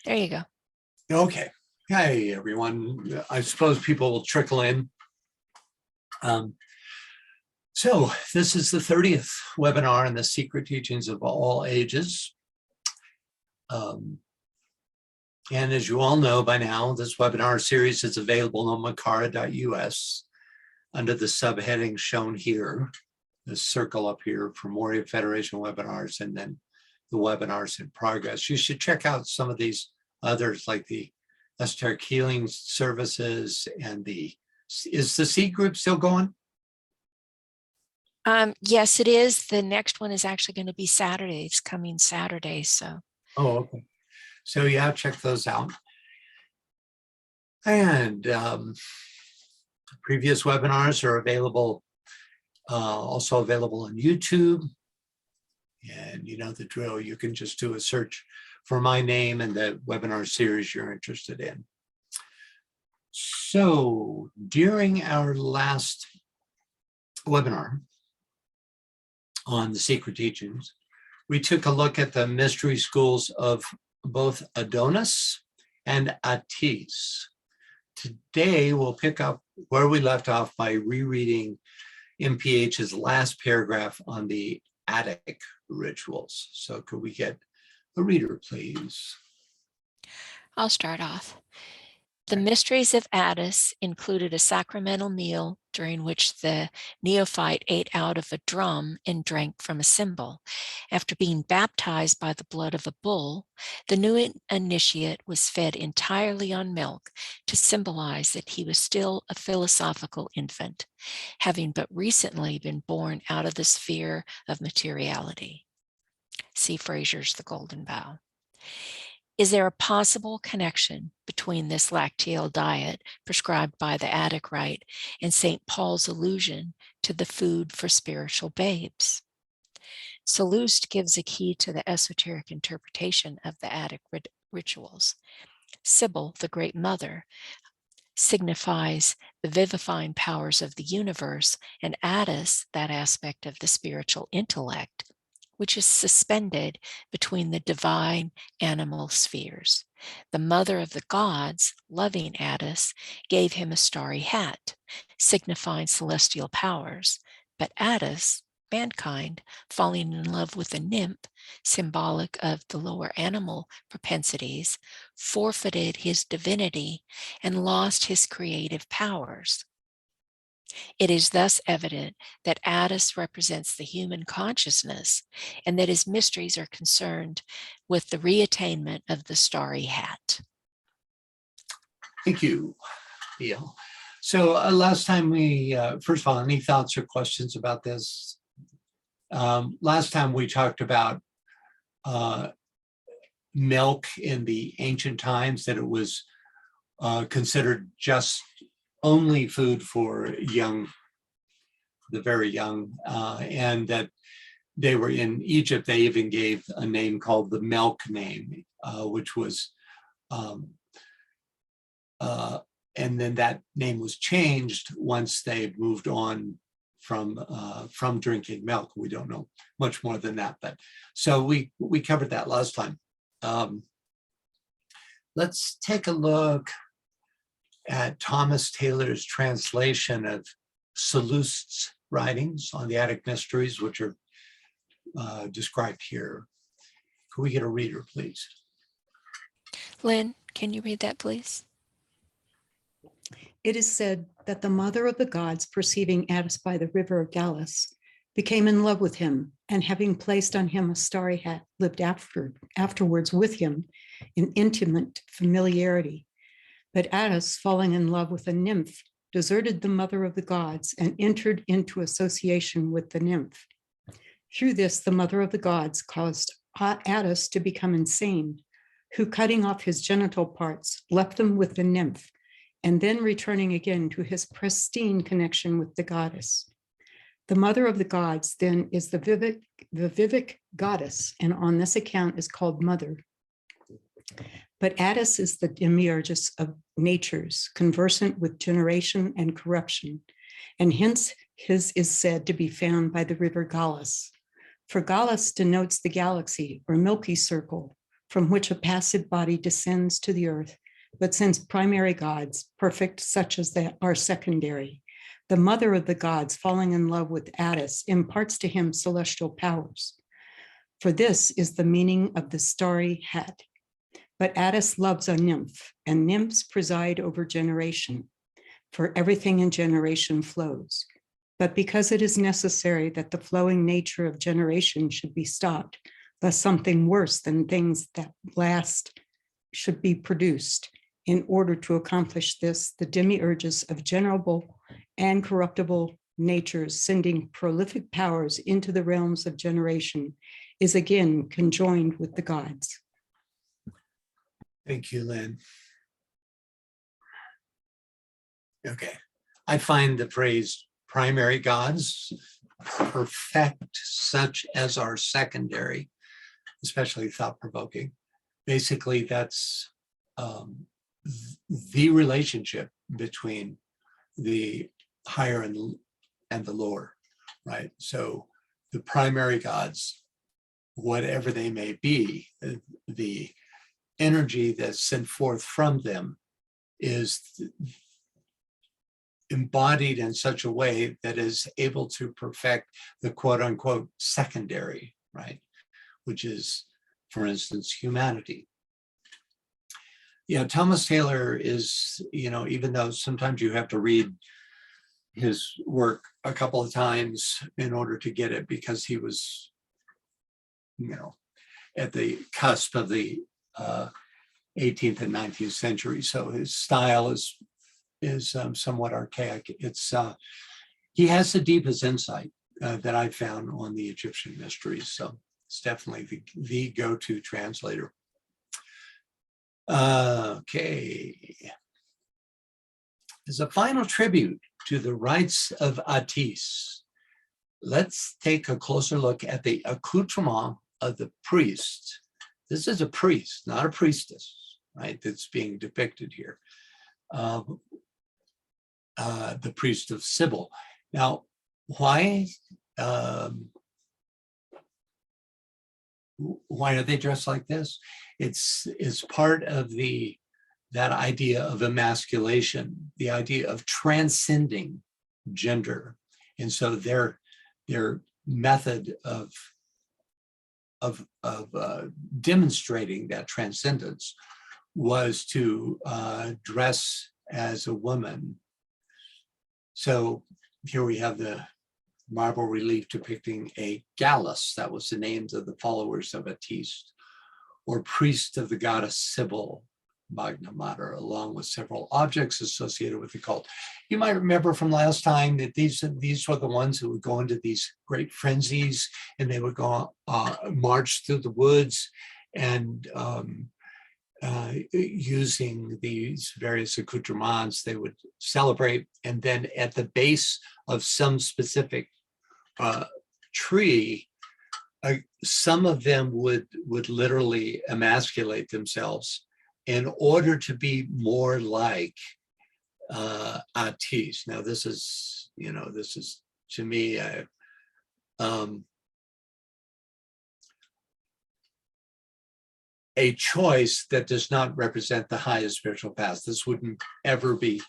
There you go. Okay. Hey, everyone. I suppose people will trickle in. So this is the 30th webinar in the Secret Teachings of All Ages. And as you all know by now, this webinar series is available on makara.us under the subheading shown here, the circle up here for more Federation webinars, and then the webinars in progress. You should check out some of these others like the esoteric healing services and is the seed group still going? Yes, it is. The next one is actually going to be Saturday. It's coming Saturday. So. Oh, okay. So yeah, check those out. And previous webinars are available, also available on YouTube. And you know the drill. You can just do a search for my name and the webinar series you're interested in. So during our last webinar on the Secret Teachings, we took a look at the mystery schools of both Adonis and Atis. Today, we'll pick up where we left off by rereading MPH's last paragraph on the Attic rituals. So could we get a reader, please? I'll start off. The mysteries of Attis included a sacramental meal during which the neophyte ate out of a drum and drank from a cymbal. After being baptized by the blood of a bull, the new initiate was fed entirely on milk to symbolize that he was still a philosophical infant, having but recently been born out of the sphere of materiality. See Fraser's The Golden Bough. Is there a possible connection between this lacteal diet prescribed by the Attic rite and St. Paul's allusion to the food for spiritual babes? Seleus gives a key to the esoteric interpretation of the Attic rituals. Sibyl, the Great Mother, signifies the vivifying powers of the universe, and Attis, that aspect of the spiritual intellect, which is suspended between the divine animal spheres. The mother of the gods, loving Attis, gave him a starry hat, signifying celestial powers. But Attis, mankind, falling in love with a nymph, symbolic of the lower animal propensities, forfeited his divinity and lost his creative powers. It is thus evident that Attis represents the human consciousness and that his mysteries are concerned with the reattainment of the starry hat. Thank you, Neil. So last time we, first of all, any thoughts or questions about this? Last time we talked about milk in the ancient times, that it was considered just only food for the very young, and that they were in Egypt. They even gave a name called the milk name, which was, and then that name was changed once they moved on from drinking milk. We don't know much more than that, but so we covered that last time. Let's take a look at Thomas Taylor's translation of Seleus's writings on the Attic Mysteries, which are described here. Could we get a reader, please? Lynn, can you read that, please? It is said that the mother of the gods, perceiving Attis by the river of Gallus, became in love with him, and having placed on him a starry hat, lived afterwards with him in intimate familiarity. But Attis, falling in love with a nymph, deserted the mother of the gods and entered into association with the nymph. Through this, the mother of the gods caused Attis to become insane, who, cutting off his genital parts, left them with the nymph, and then returning again to his pristine connection with the goddess. The mother of the gods then is the vivic goddess, and on this account is called mother. But Attis is the demiurgus of natures, conversant with generation and corruption, and hence his is said to be found by the river Gallus. For Gallus denotes the galaxy or milky circle, from which a passive body descends to the earth, but since primary gods, perfect such as they are secondary, the mother of the gods, falling in love with Attis, imparts to him celestial powers. For this is the meaning of the starry hat. But Attis loves a nymph, and nymphs preside over generation, for everything in generation flows. But because it is necessary that the flowing nature of generation should be stopped, lest something worse than things that last should be produced, in order to accomplish this, the demiurges of generable and corruptible natures sending prolific powers into the realms of generation is again conjoined with the gods. Thank you, Lynn. Okay, I find the phrase primary gods, perfect such as are secondary, especially thought-provoking. Basically, that's the relationship between the higher and the lower, right? So the primary gods, whatever they may be, the energy that's sent forth from them is embodied in such a way that is able to perfect the quote unquote secondary, right? Which is, for instance, humanity. Yeah, Thomas Taylor is, even though sometimes you have to read his work a couple of times in order to get it, because he was, at the cusp of the 18th and 19th century. So his style is somewhat archaic. He has the deepest insight that I found on the Egyptian mysteries. So it's definitely the go-to translator. Okay. As a final tribute to the rites of Attis, let's take a closer look at the accoutrement of the priest. This is a priest, not a priestess, right? That's being depicted here. The priest of Sybil. Now, why are they dressed like this? It's part of that idea of emasculation, the idea of transcending gender. And so their method of demonstrating that transcendence was to dress as a woman. So here we have the marble relief depicting a Gallus. That was the names of the followers of Attis, or priest of the goddess Sybil, Magna Mater, along with several objects associated with the cult. You might remember from last time that these were the ones who would go into these great frenzies, and they would go march through the woods and using these various accoutrements, they would celebrate. And then at the base of some specific tree, some of them would literally emasculate themselves in order to be more like Attis. Now, this is to me a choice that does not represent the highest spiritual path. This wouldn't ever be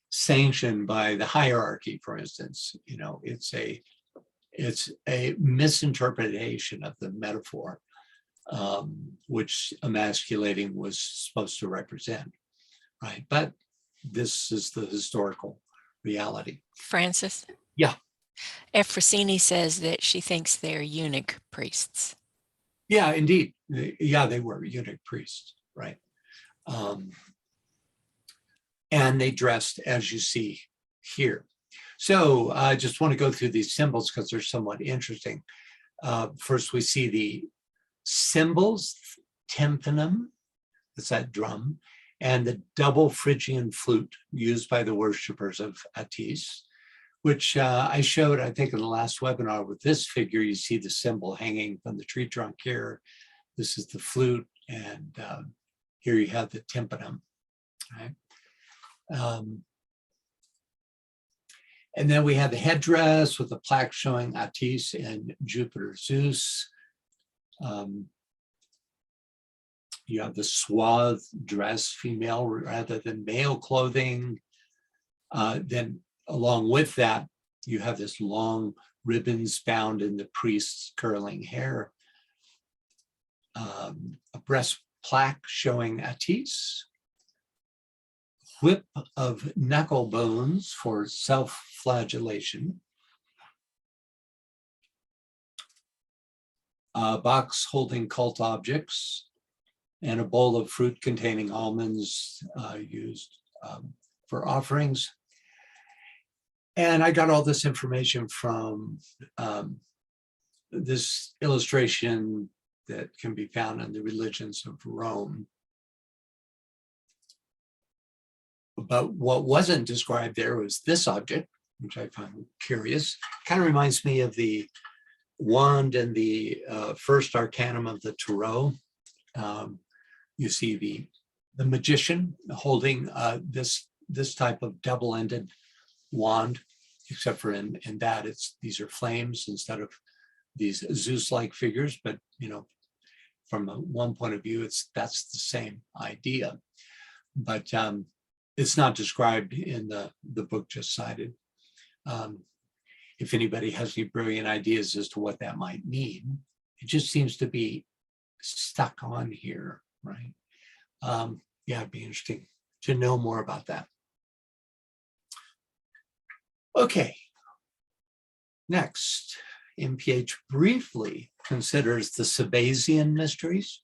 sanctioned by the hierarchy, for instance. It's a misinterpretation of the metaphor, which emasculating was supposed to represent, right? But this is the historical reality. Francis? Yeah. Efrosini says that she thinks they're eunuch priests. Yeah, indeed. Yeah, they were eunuch priests, right? And they dressed as you see here. So I just want to go through these symbols because they're somewhat interesting. First, we see the cymbals, tympanum, that's that drum, and the double Phrygian flute used by the worshipers of Attis, which I showed, I think, in the last webinar with this figure. You see the cymbal hanging from the tree trunk here. This is the flute, and here you have the tympanum, right? And then we have the headdress with the plaque showing Attis and Jupiter Zeus. You have the suave dress, female rather than male clothing. Then along with that, you have this long ribbons bound in the priest's curling hair, a breast plaque showing Atis, whip of knuckle bones for self-flagellation, a box holding cult objects, and a bowl of fruit containing almonds used for offerings. And I got all this information from this illustration that can be found in the Religions of Rome. But what wasn't described there was this object, which I find curious. Kind of reminds me of the wand in the first arcanum of the Tarot. You see the magician holding this type of double-ended wand, except for in that these are flames instead of these Zeus-like figures. But from one point of view, that's the same idea. But it's not described in the book just cited. If anybody has any brilliant ideas as to what that might mean, it just seems to be stuck on here, right? Yeah, it'd be interesting to know more about that. Okay, next, MPH briefly considers the Sebesian Mysteries,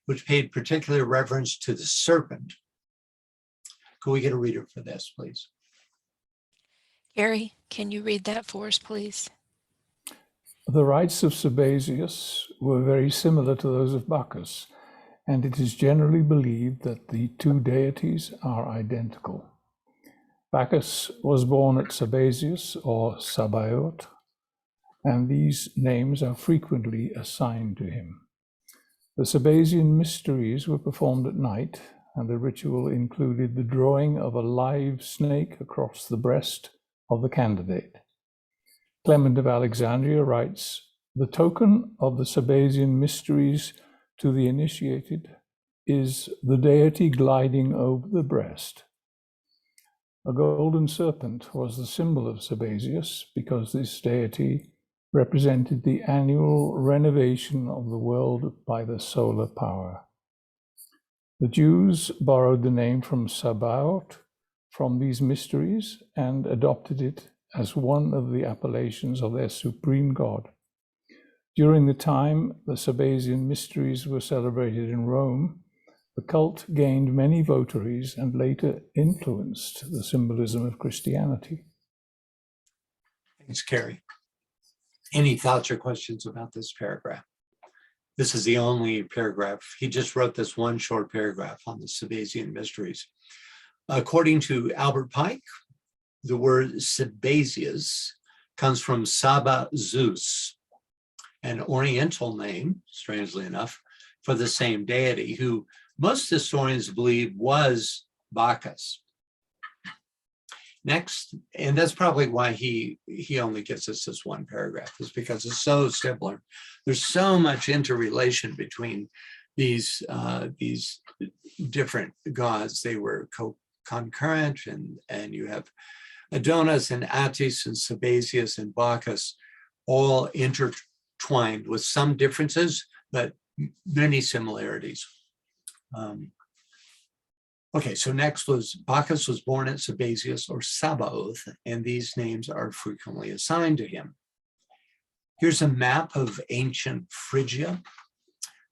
which paid particular reverence to the serpent. Could we get a reader for this, please? Gary, can you read that for us, please? The rites of Sebesius were very similar to those of Bacchus, and it is generally believed that the two deities are identical. Bacchus was born at Sebesius or Sabaoth, and these names are frequently assigned to him. The Sebesian Mysteries were performed at night, and the ritual included the drawing of a live snake across the breast of the candidate. Clement of Alexandria writes, "The token of the Sebesian Mysteries to the initiated is the deity gliding over the breast. A golden serpent was the symbol of Sebesius because this deity represented the annual renovation of the world by the solar power. The Jews borrowed the name from Sabaoth from these mysteries and adopted it as one of the appellations of their supreme god. During the time the Sebesian Mysteries were celebrated in Rome, the cult gained many votaries and later influenced the symbolism of Christianity." Thanks, Carrie. Any thoughts or questions about this paragraph? This is the only paragraph. He just wrote this one short paragraph on the Sebesian Mysteries. According to Albert Pike, the word Sebesius comes from Saba Zeus, an Oriental name, strangely enough, for the same deity, who most historians believe was Bacchus. Next, and that's probably why he only gives us this one paragraph, is because it's so similar. There's so much interrelation between these different gods. They were concurrent, and you have Adonis and Attis and Sebesius and Bacchus all intertwined with some differences, but many similarities. Okay, so next was Bacchus was born at Sebesius or Sabaoth, and these names are frequently assigned to him. Here's a map of ancient Phrygia,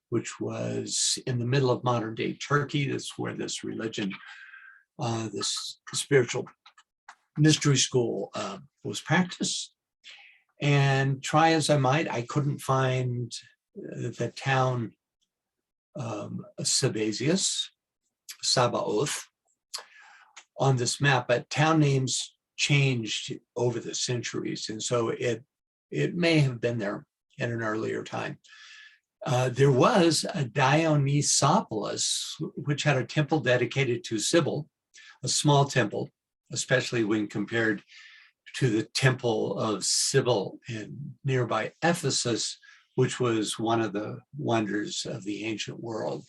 which was in the middle of modern day Turkey. That's where this religion, this spiritual mystery school was practiced. And try as I might, I couldn't find the town Sebesius, Sabaoth, on this map, but town names changed over the centuries, and so it may have been there in an earlier time. There was a Dionysopolis, which had a temple dedicated to Cybele, a small temple, especially when compared to the temple of Cybele in nearby Ephesus, which was one of the wonders of the ancient world.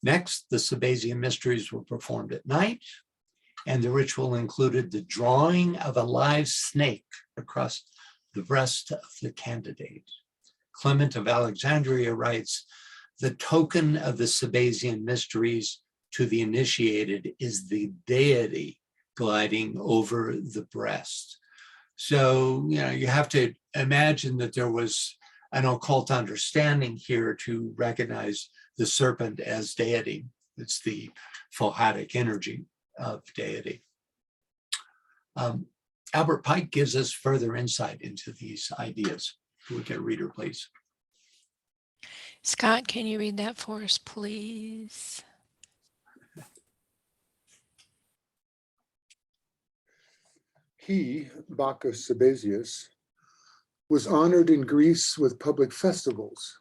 Next, the Sebesian Mysteries were performed at night, and the ritual included the drawing of a live snake across the breast of the candidate. Clement of Alexandria writes, "The token of the Sebesian Mysteries to the initiated is the deity gliding over the breast." So, you have to imagine that there was an occult understanding here to recognize the serpent as deity. It's the Phohatic energy of deity. Albert Pike gives us further insight into these ideas. Can we get a reader, please? Scott, can you read that for us, please? He, Bacchus Sebesius, was honored in Greece with public festivals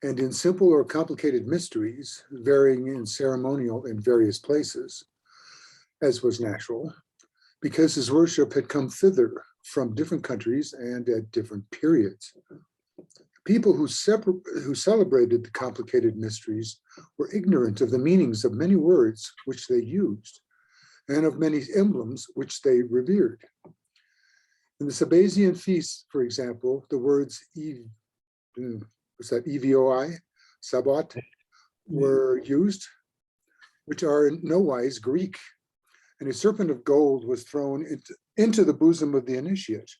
and in simple or complicated mysteries, varying in ceremonial in various places, as was natural, because his worship had come thither from different countries and at different periods. People who celebrated the complicated mysteries were ignorant of the meanings of many words which they used and of many emblems which they revered. In the Sebesian feasts, for example, the words EVOI, Sabbat, were used, which are in no wise Greek. And a serpent of gold was thrown into the bosom of the initiate,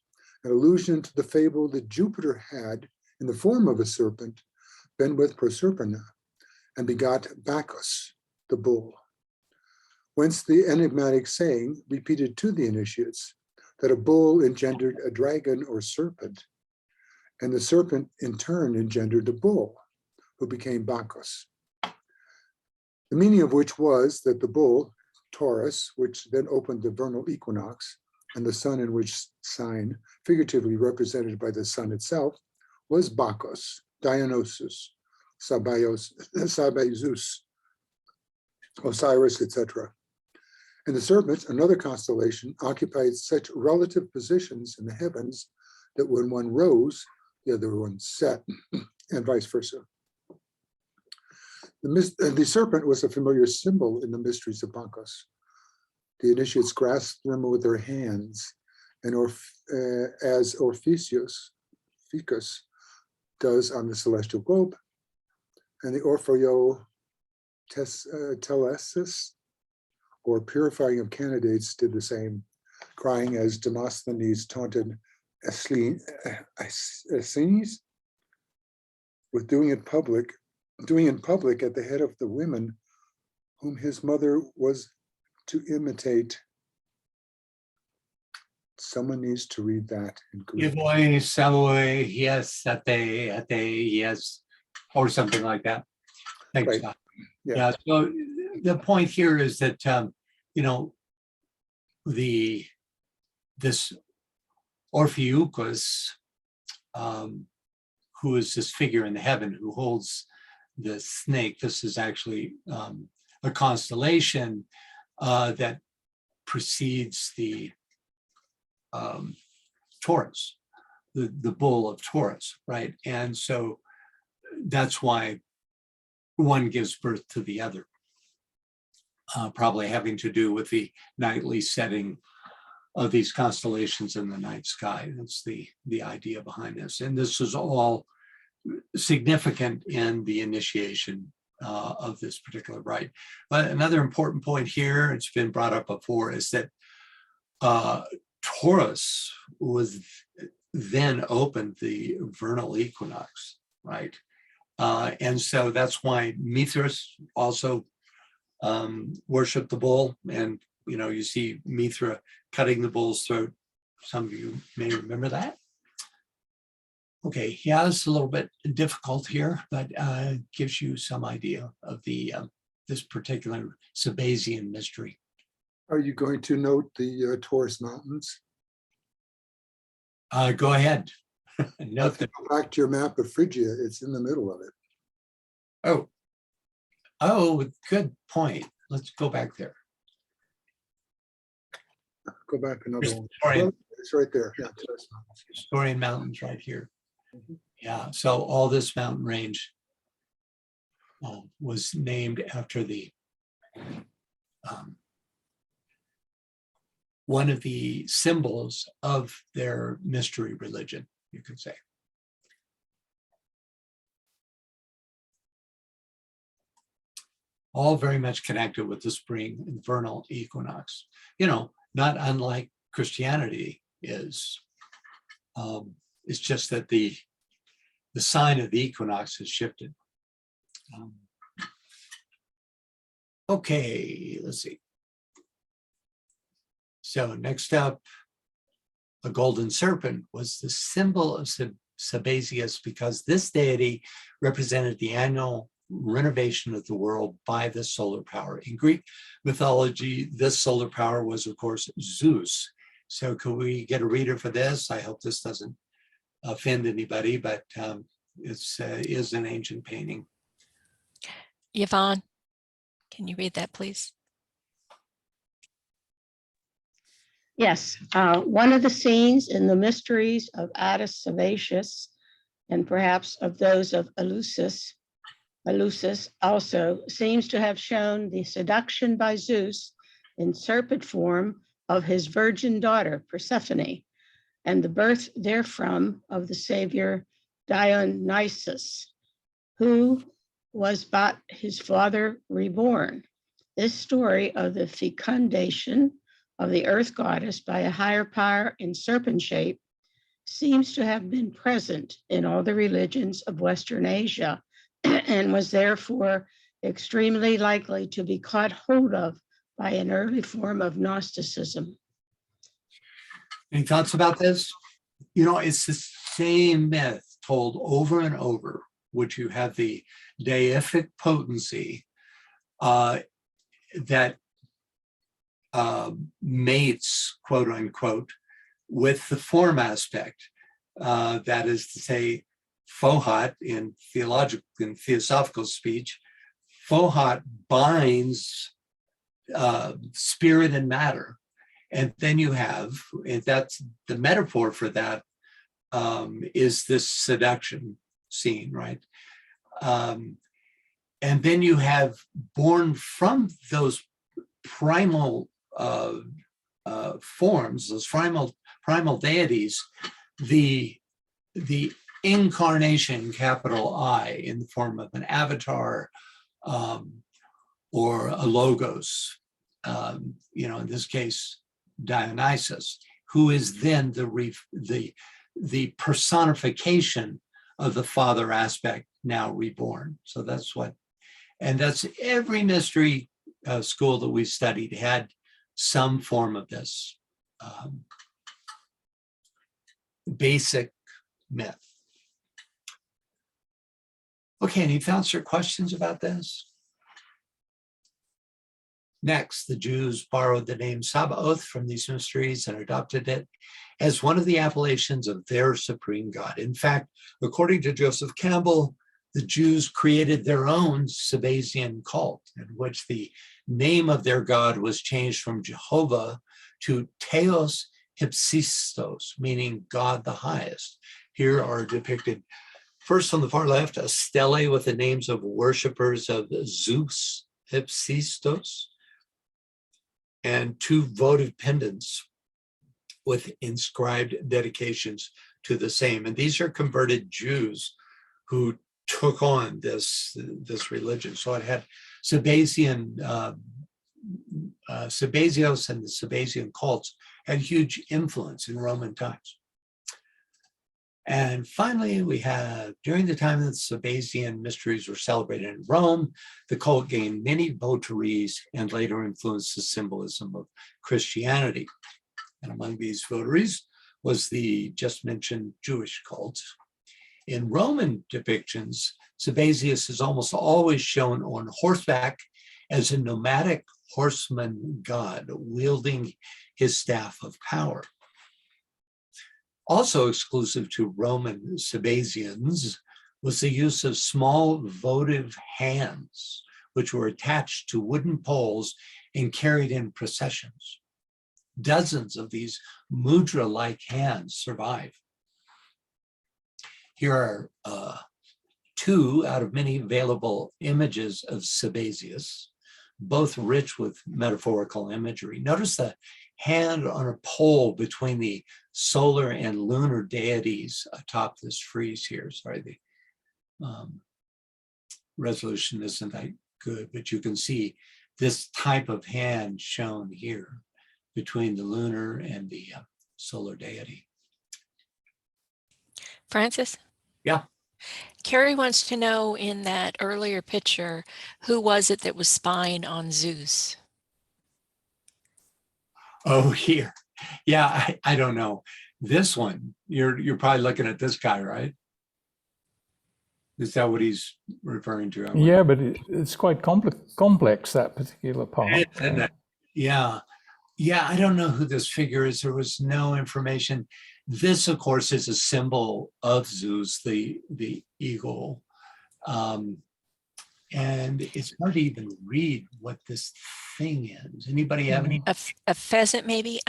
an allusion to the fable that Jupiter had, in the form of a serpent, been with Proserpina and begot Bacchus, the bull. Whence the enigmatic saying repeated to the initiates that a bull engendered a dragon or serpent, and the serpent in turn engendered a bull, who became Bacchus. The meaning of which was that the bull, Taurus, which then opened the vernal equinox, and the sun in which sign, figuratively represented by the sun itself, was Bacchus, Dionysus, Sabaeus, Osiris, etc. And the serpent, another constellation, occupied such relative positions in the heavens that when one rose, the other one set, and vice versa. The serpent was a familiar symbol in the mysteries of Bacchus. The initiates grasped them with their hands, and as Orpheus does on the celestial globe, and the Orpheo telesis, or purifying of candidates, did the same, crying as Demosthenes taunted Aeschines with doing in public at the head of the women whom his mother was to imitate. Someone needs to read that in Greek. Yes, or something like that. Thanks, Right. Scott. Yeah. Yeah. So the point here is that this Orpheus, who is this figure in the heaven who holds the snake. This is actually a constellation that precedes the Taurus, the bull of Taurus, right? And so that's why one gives birth to the other, probably having to do with the nightly setting of these constellations in the night sky. That's the idea behind this. And this is all significant in the initiation of this particular rite. But another important point here, it's been brought up before, is that Taurus was then opened the vernal equinox, right? And so that's why Mithras also worshiped the bull. And, you see Mithra cutting the bull's throat. Some of you may remember that. Okay, yeah, it's a little bit difficult here, but gives you some idea of the this particular Sebesian mystery. Are you going to note the Taurus Mountains? Go ahead. Note that. Go back to your map of Phrygia. It's in the middle of it. Oh, good point. Let's go back there. Go back another one. Historian, Well, it's right there. Yeah, Taurus Mountains. Historian Mountains right here. Yeah, so all this mountain range was named after the one of the symbols of their mystery religion, you could say. All very much connected with the spring and vernal equinox. You know, not unlike Christianity is. It's just that the sign of the equinox has shifted. Okay, let's see. So next up, a golden serpent was the symbol of Sebesius because this deity represented the annual renovation of the world by the solar power. In Greek mythology, this solar power was, of course, Zeus. So could we get a reader for this? I hope this doesn't offend anybody, but it is an ancient painting. Yvonne, can you read that, please? Yes, one of the scenes in the mysteries of Attis Sebasius, and perhaps of those of Eleusis also seems to have shown the seduction by Zeus in serpent form of his virgin daughter Persephone, and the birth therefrom of the savior Dionysus, who was but his father reborn. This story of the fecundation of the earth goddess by a higher power in serpent shape seems to have been present in all the religions of Western Asia and was therefore extremely likely to be caught hold of by an early form of Gnosticism. Any thoughts about this? You know, it's the same myth told over and over, which you have the deific potency that mates, quote unquote, with the form aspect. That is to say, Fohat in theosophical speech, Fohat binds spirit and matter. And then you have, that's the metaphor for that, is this seduction scene, right? And then you have born from those primal forms, those primal deities, the incarnation, capital I, in the form of an avatar or a logos, you know, in this case, Dionysus, who is then the personification of the father aspect now reborn. So that's what, and that's every mystery school that we studied had some form of this basic myth. Okay, any thoughts or questions about this? Next, the Jews borrowed the name Sabaoth from these mysteries and adopted it as one of the appellations of their supreme God. In fact, according to Joseph Campbell, the Jews created their own Sebesian cult, in which the name of their God was changed from Jehovah to Theos Hypsistos, meaning God the highest. Here are depicted, first on the far left, a stele with the names of worshipers of Zeus Hypsistos, and two votive pendants with inscribed dedications to the same. And these are converted Jews who took on this religion. So it had Sebesian, Sebesios and the Sebesian cults had huge influence in Roman times. And finally, we have, during the time that the Sebesian mysteries were celebrated in Rome, the cult gained many votaries and later influenced the symbolism of Christianity. And among these votaries was the just mentioned Jewish cult. In Roman depictions, Sebesius is almost always shown on horseback as a nomadic horseman god wielding his staff of power. Also exclusive to Roman Sebesians was the use of small votive hands, which were attached to wooden poles and carried in processions. Dozens of these mudra-like hands survive. Here are two out of many available images of Sebesius, both rich with metaphorical imagery. Notice the hand on a pole between the solar and lunar deities atop this frieze here. Sorry, the resolution isn't that good, but you can see this type of hand shown here between the lunar and the solar deity. Francis? Yeah. Carrie wants to know, in that earlier picture, who was it that was spying on Zeus? Oh, here. Yeah, I don't know. This one, you're probably looking at this guy, right? Is that what he's referring to? Yeah, but it's quite complex, that particular part. Yeah. Yeah, I don't know who this figure is. There was no information. This, of course, is a symbol of Zeus, the eagle. And it's hard to even read what this thing is. Anybody have any? A pheasant, maybe?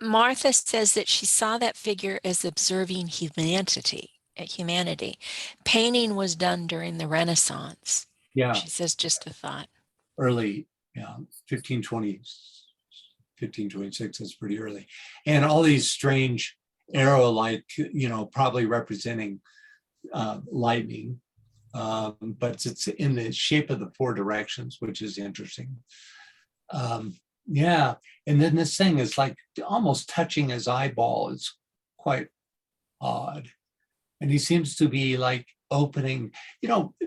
Martha says that she saw that figure as observing humanity. Painting was done during the Renaissance. Yeah. She says, just a thought. Early, yeah, 1520, 1526, that's pretty early. And all these strange arrow-like, probably representing lightning, but it's in the shape of the four directions, which is interesting. Yeah, and then this thing is like almost touching his eyeball. It's quite odd. And he seems to be like opening,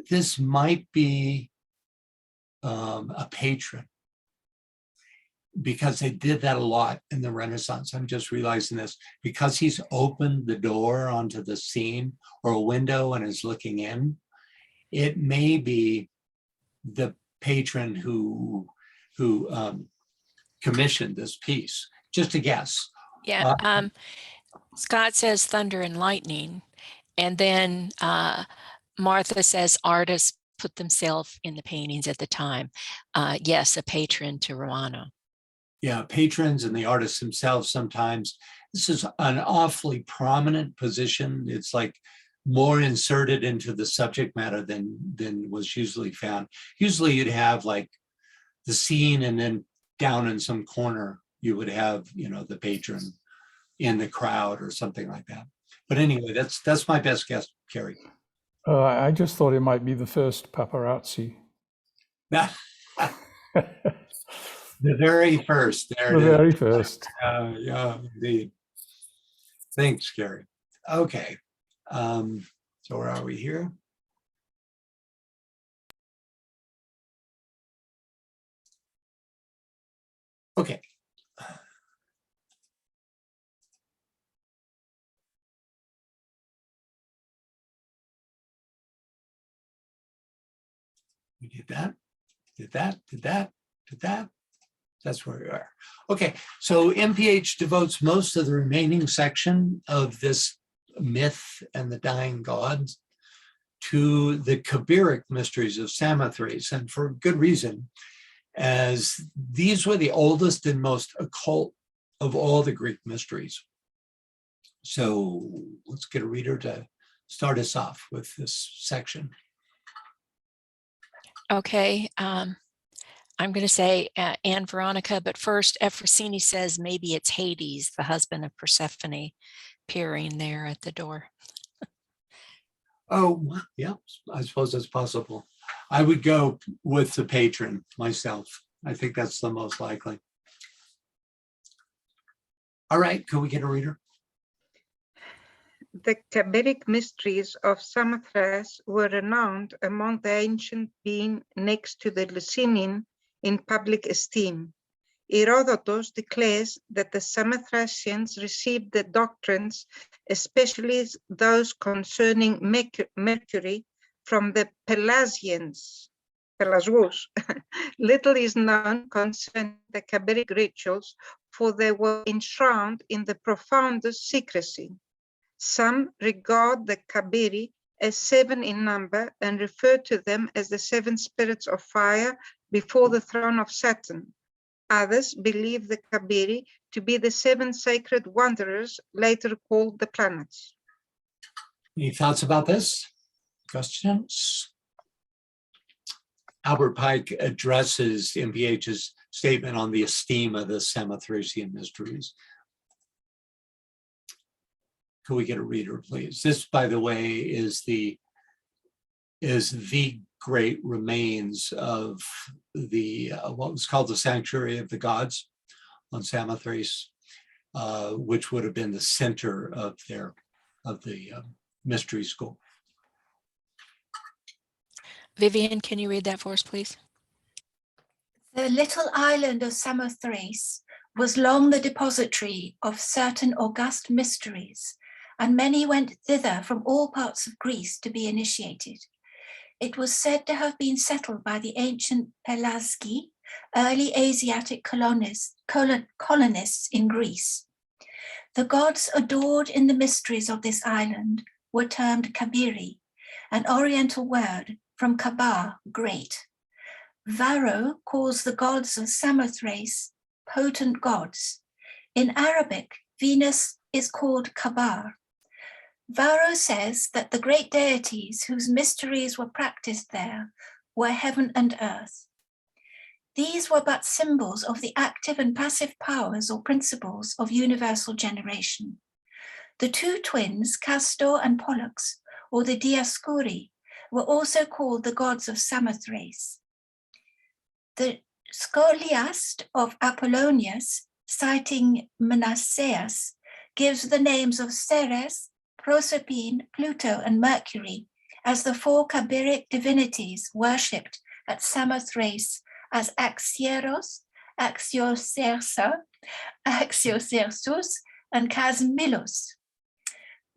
this might be a patron, because they did that a lot in the Renaissance. I'm just realizing this, because he's opened the door onto the scene or a window and is looking in. It may be the patron who commissioned this piece. Just a guess. Yeah. Scott says thunder and lightning. And then Martha says artists put themselves in the paintings at the time. Yes, a patron to Romano. Yeah, patrons and the artists themselves sometimes. This is an awfully prominent position. It's like more inserted into the subject matter than was usually found. Usually you'd have like the scene, and then down in some corner you would have, the patron in the crowd or something like that. But anyway, that's my best guess, Carrie. I just thought it might be the first paparazzi. The very first. There the it is. very first. Yeah, indeed. Thanks, Carrie. Okay. So where are we here? Okay. We did that, did that, did that, did that. That's where we are. Okay, so MPH devotes most of the remaining section of this myth and the dying gods to the Khabiric mysteries of Samatharis, and for good reason, as these were the oldest and most occult of all the Greek mysteries. So let's get a reader to start us off with this section. Okay, I'm going to say Anne Veronica, but first Ephrosyne says maybe it's Hades, the husband of Persephone, peering there at the door. Oh, yeah, I suppose that's possible. I would go with the patron myself. I think that's the most likely. All right, can we get a reader? The Khabiric mysteries of Samatharis were renowned among the ancient, being next to the Licinian in public esteem. Herodotus declares that the Samathrasians received the doctrines, especially those concerning Mercury, from the Pelasgians. Little is known concerning the Khabiric rituals, for they were enshrouded in the profoundest secrecy. Some regard the Khabiri as 7 in number and refer to them as the 7 spirits of fire before the throne of Saturn. Others believe the Khabiri to be the 7 sacred wanderers, later called the planets. Any thoughts about this? Questions? Albert Pike addresses MPH's statement on the esteem of the Samathrasian Mysteries. Could we get a reader, please? This, by the way, is the great remains of the what was called the Sanctuary of the Gods on Samatharis, which would have been the center of the mystery school. Vivian, can you read that for us, please? The little island of Samutharas was long the depository of certain august mysteries, and many went thither from all parts of Greece to be initiated. It was said to have been settled by the ancient Pelasgi, early Asiatic colonists in Greece. The gods adored in the mysteries of this island were termed Khabiri, an Oriental word from Kabar, great. Varro calls the gods of Samothrace potent gods. In Arabic, Venus is called Kabar. Varro says that the great deities whose mysteries were practiced there were heaven and earth. These were but symbols of the active and passive powers or principles of universal generation. The two twins, Castor and Pollux, or the Dioscuri, were also called the gods of Samothrace. The Scholiast of Apollonius, citing Manassas, gives the names of Ceres, Proserpine, Pluto, and Mercury as the four Khabiric divinities worshipped at Samothrace as Axieros, Axiocersa, Axiocersus, and Casmilus.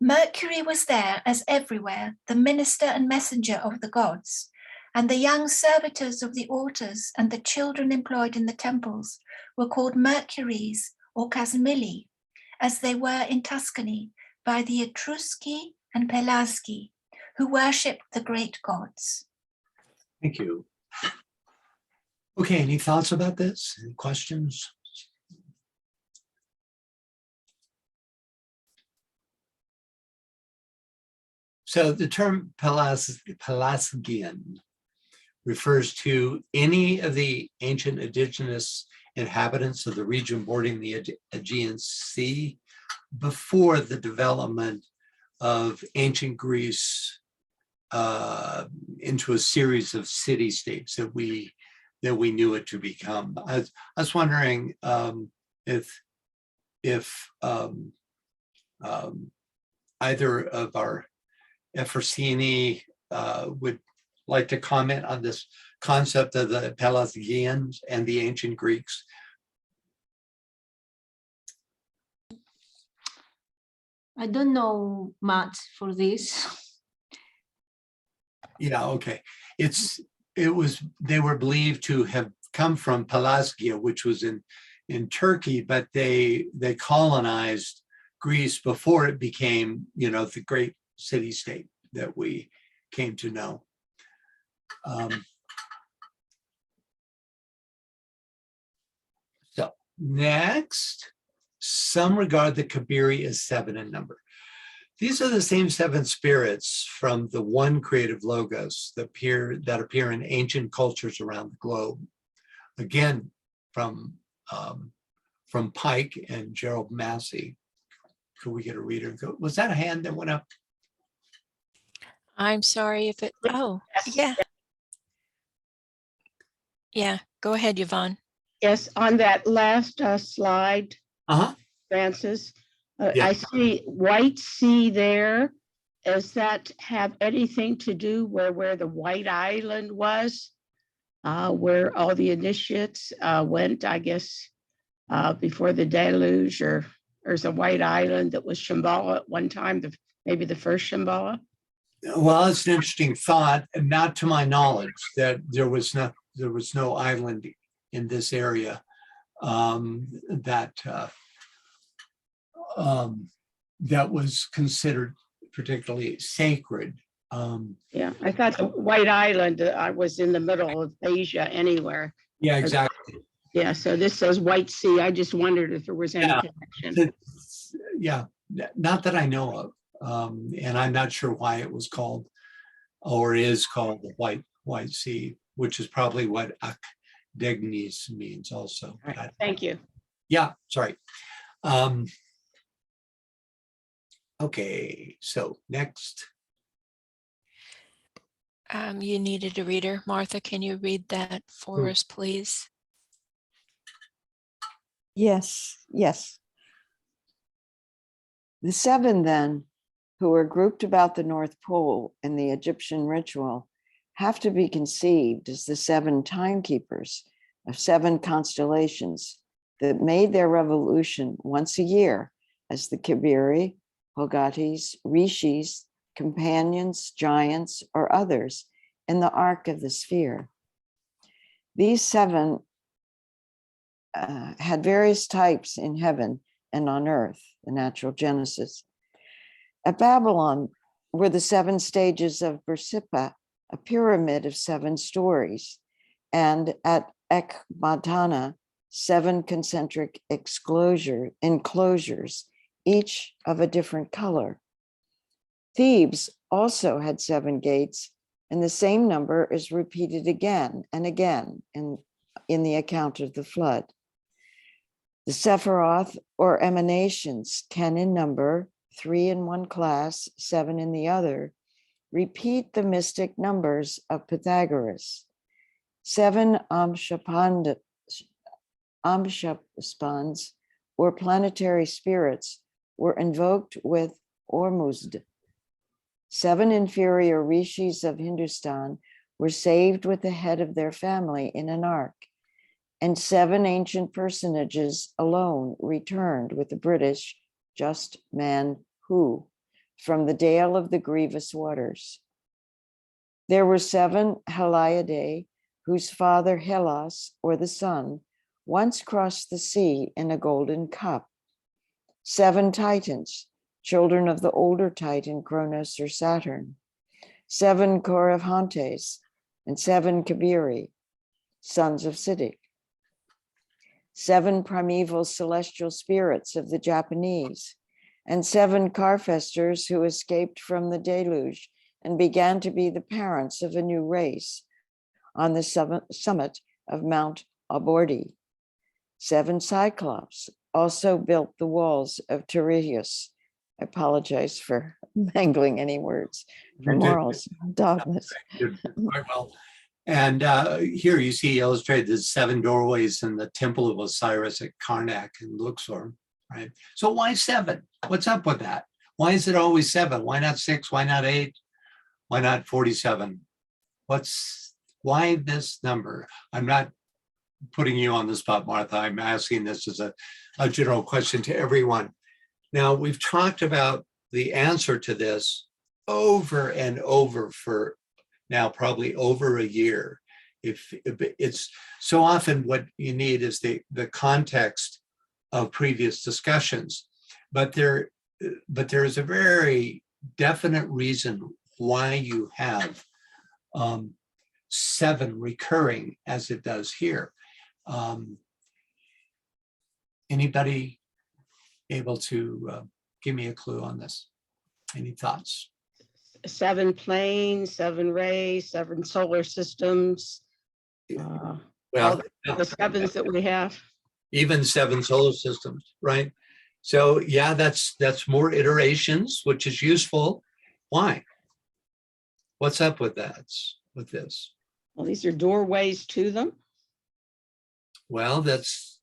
Mercury was there as everywhere, the minister and messenger of the gods, and the young servitors of the altars and the children employed in the temples were called Mercuries or Casmili, as they were in Tuscany by the Etrusci and Pelasgi, who worshipped the great gods. Thank you. Okay, any thoughts about this? Any questions? So the term Pelasgian refers to any of the ancient indigenous inhabitants of the region bordering the Aegean Sea before the development of ancient Greece into a series of city-states that we knew it to become. I was wondering if either of our Efrosyni would like to comment on this concept of the Pelasgians and the ancient Greeks. I don't know much for this. Yeah, okay. They were believed to have come from Pelasgia, which was in Turkey, but they colonized Greece before it became, the great city-state that we came to know. So next, some regard the Khabiri as 7 in number. These are the same 7 spirits from the one creative logos that appear in ancient cultures around the globe. Again, from Pike and Gerald Massey. Could we get a reader? Was that a hand that went up? I'm sorry if it, oh, yeah. Yeah, go ahead, Yvonne. Yes, on that last slide, Francis, Yeah. I see White Sea there. Does that have anything to do where the White Island was? Where all the initiates went, I guess, before the deluge, or there's a White Island that was Shambhala at one time, maybe the first Shambhala? Well, it's an interesting thought, and not to my knowledge that there was no island in this area that was considered particularly sacred. Yeah, I thought the White Island was in the middle of Asia anywhere. Yeah, exactly. Yeah, so this says White Sea. I just wondered if there was any connection. Yeah, not that I know of. And I'm not sure why it was called or is called the White Sea, which is probably what Akdegnis means also. All right, thank you. Yeah, sorry. Okay, so next. You needed a reader. Martha, can you read that for us, please? Yes, yes. The seven, then, who are grouped about the North Pole in the Egyptian ritual, have to be conceived as the seven timekeepers of seven constellations that made their revolution once a year as the Khabiri, Hogatis, Rishis, companions, giants, or others in the arc of the sphere. These seven had various types in heaven and on earth, the natural genesis. At Babylon were the seven stages of Bersippa, a pyramid of seven stories, and at Ekbatana, seven concentric enclosures, each of a different color. Thebes also had seven gates, and the same number is repeated again and again in the account of the flood. The Sephiroth, or emanations, 10 in number, 3 in one class, 7 in the other, repeat the mystic numbers of Pythagoras. 7 Amshaspans, or planetary spirits, were invoked with Ormuzd. 7 inferior rishis of Hindustan were saved with the head of their family in an ark, and 7 ancient personages alone returned with the British just man who from the dale of the grievous waters. There were 7 Heliadae, whose father Helas, or the sun, once crossed the sea in a golden cup. 7 Titans, children of the older Titan Kronos or Saturn. 7 Coryphantes and 7 Khabiri, sons of Siddiq. 7 primeval celestial spirits of the Japanese, and 7 Carfesters who escaped from the deluge and began to be the parents of a new race on the summit of Mount Abordi. 7 Cyclops also built the walls of Tirius. I apologize for mangling any words for morals, dogmas. Quite well. And here you see illustrated the 7 doorways in the temple of Osiris at Karnak and Luxor, right? So why 7? What's up with that? Why is it always 7? Why not 6? Why not 8? Why not 47? Why this number? I'm not putting you on the spot, Martha. I'm asking this as a general question to everyone. Now, we've talked about the answer to this over and over for now probably over a year. If it's so often what you need is the context of previous discussions, but there is a very definite reason why you have 7 recurring as it does here. Anybody able to give me a clue on this? Any thoughts? 7 planes, 7 rays, 7 solar systems. Well, all the 7s that we have. Even 7 solar systems, right? So yeah, that's more iterations, which is useful. Why? What's up with that? With this? Well, these are doorways to them. Well, there's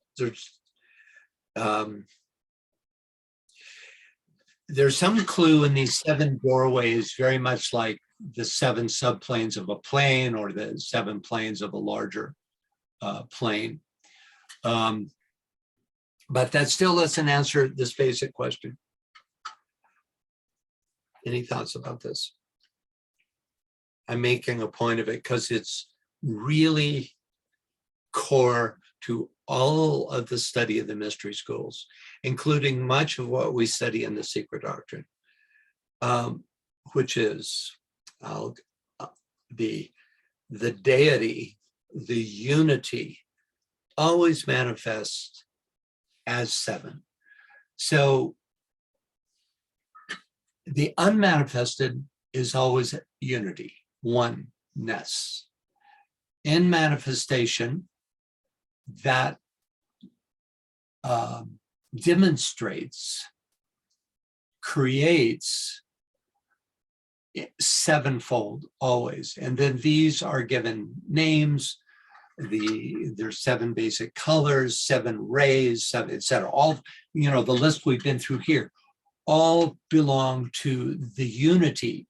some clue in these 7 doorways, very much like the 7 subplanes of a plane or the 7 planes of a larger plane. But that still doesn't answer this basic question. Any thoughts about this? I'm making a point of it because it's really core to all of the study of the mystery schools, including much of what we study in the secret doctrine, which is the deity, the unity, always manifests as 7. So the unmanifested is always unity. oneness. In manifestation, that demonstrates, creates sevenfold always. And then these are given names. There's 7 basic colors, 7 rays, 7, etc. All, the list we've been through here, all belong to the unity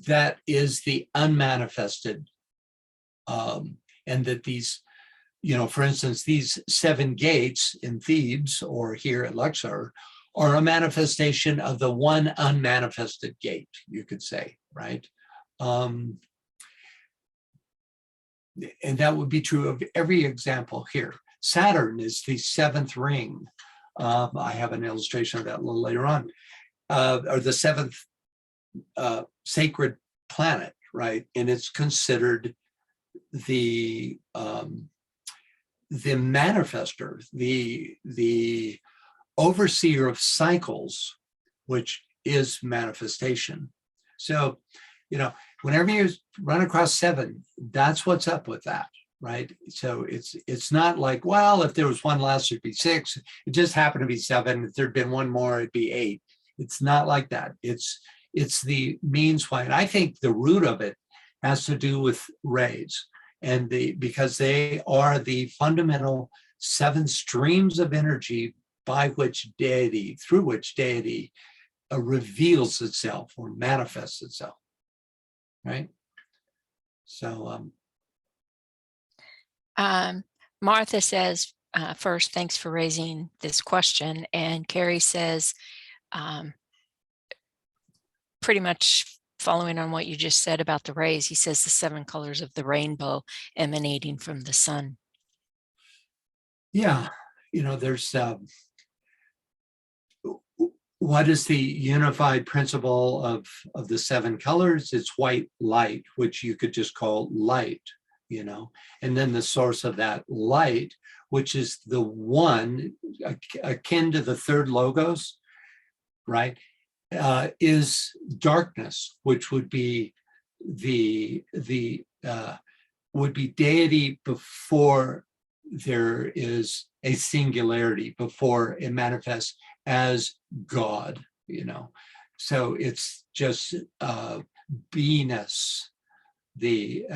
that is the unmanifested. And that these, for instance, these 7 gates in Thebes or here at Luxor are a manifestation of the one unmanifested gate, you could say, right? And that would be true of every example here. Saturn is the 7th ring. I have an illustration of that a little later on, or the 7th sacred planet, right? And it's considered the manifester, the overseer of cycles, which is manifestation. So, whenever you run across 7, that's what's up with that, right? So it's not like, well, if there was one less, it'd be 6. It just happened to be 7. If there'd been one more, it'd be 8. It's not like that. It's the means why. And I think the root of it has to do with rays, and because they are the fundamental 7 streams of energy through which deity reveals itself or manifests itself, right? So Martha says, first, thanks for raising this question. And Carrie says, pretty much following on what you just said about the rays, he says the 7 colors of the rainbow emanating from the sun. yeah, there's what is the unified principle of the 7 colors? It's white light, which you could just call light, and then the source of that light, which is the one akin to the 3rd logos, right? Is darkness, which would be would be deity before there is a singularity, before it manifests as God, So it's just beingness, the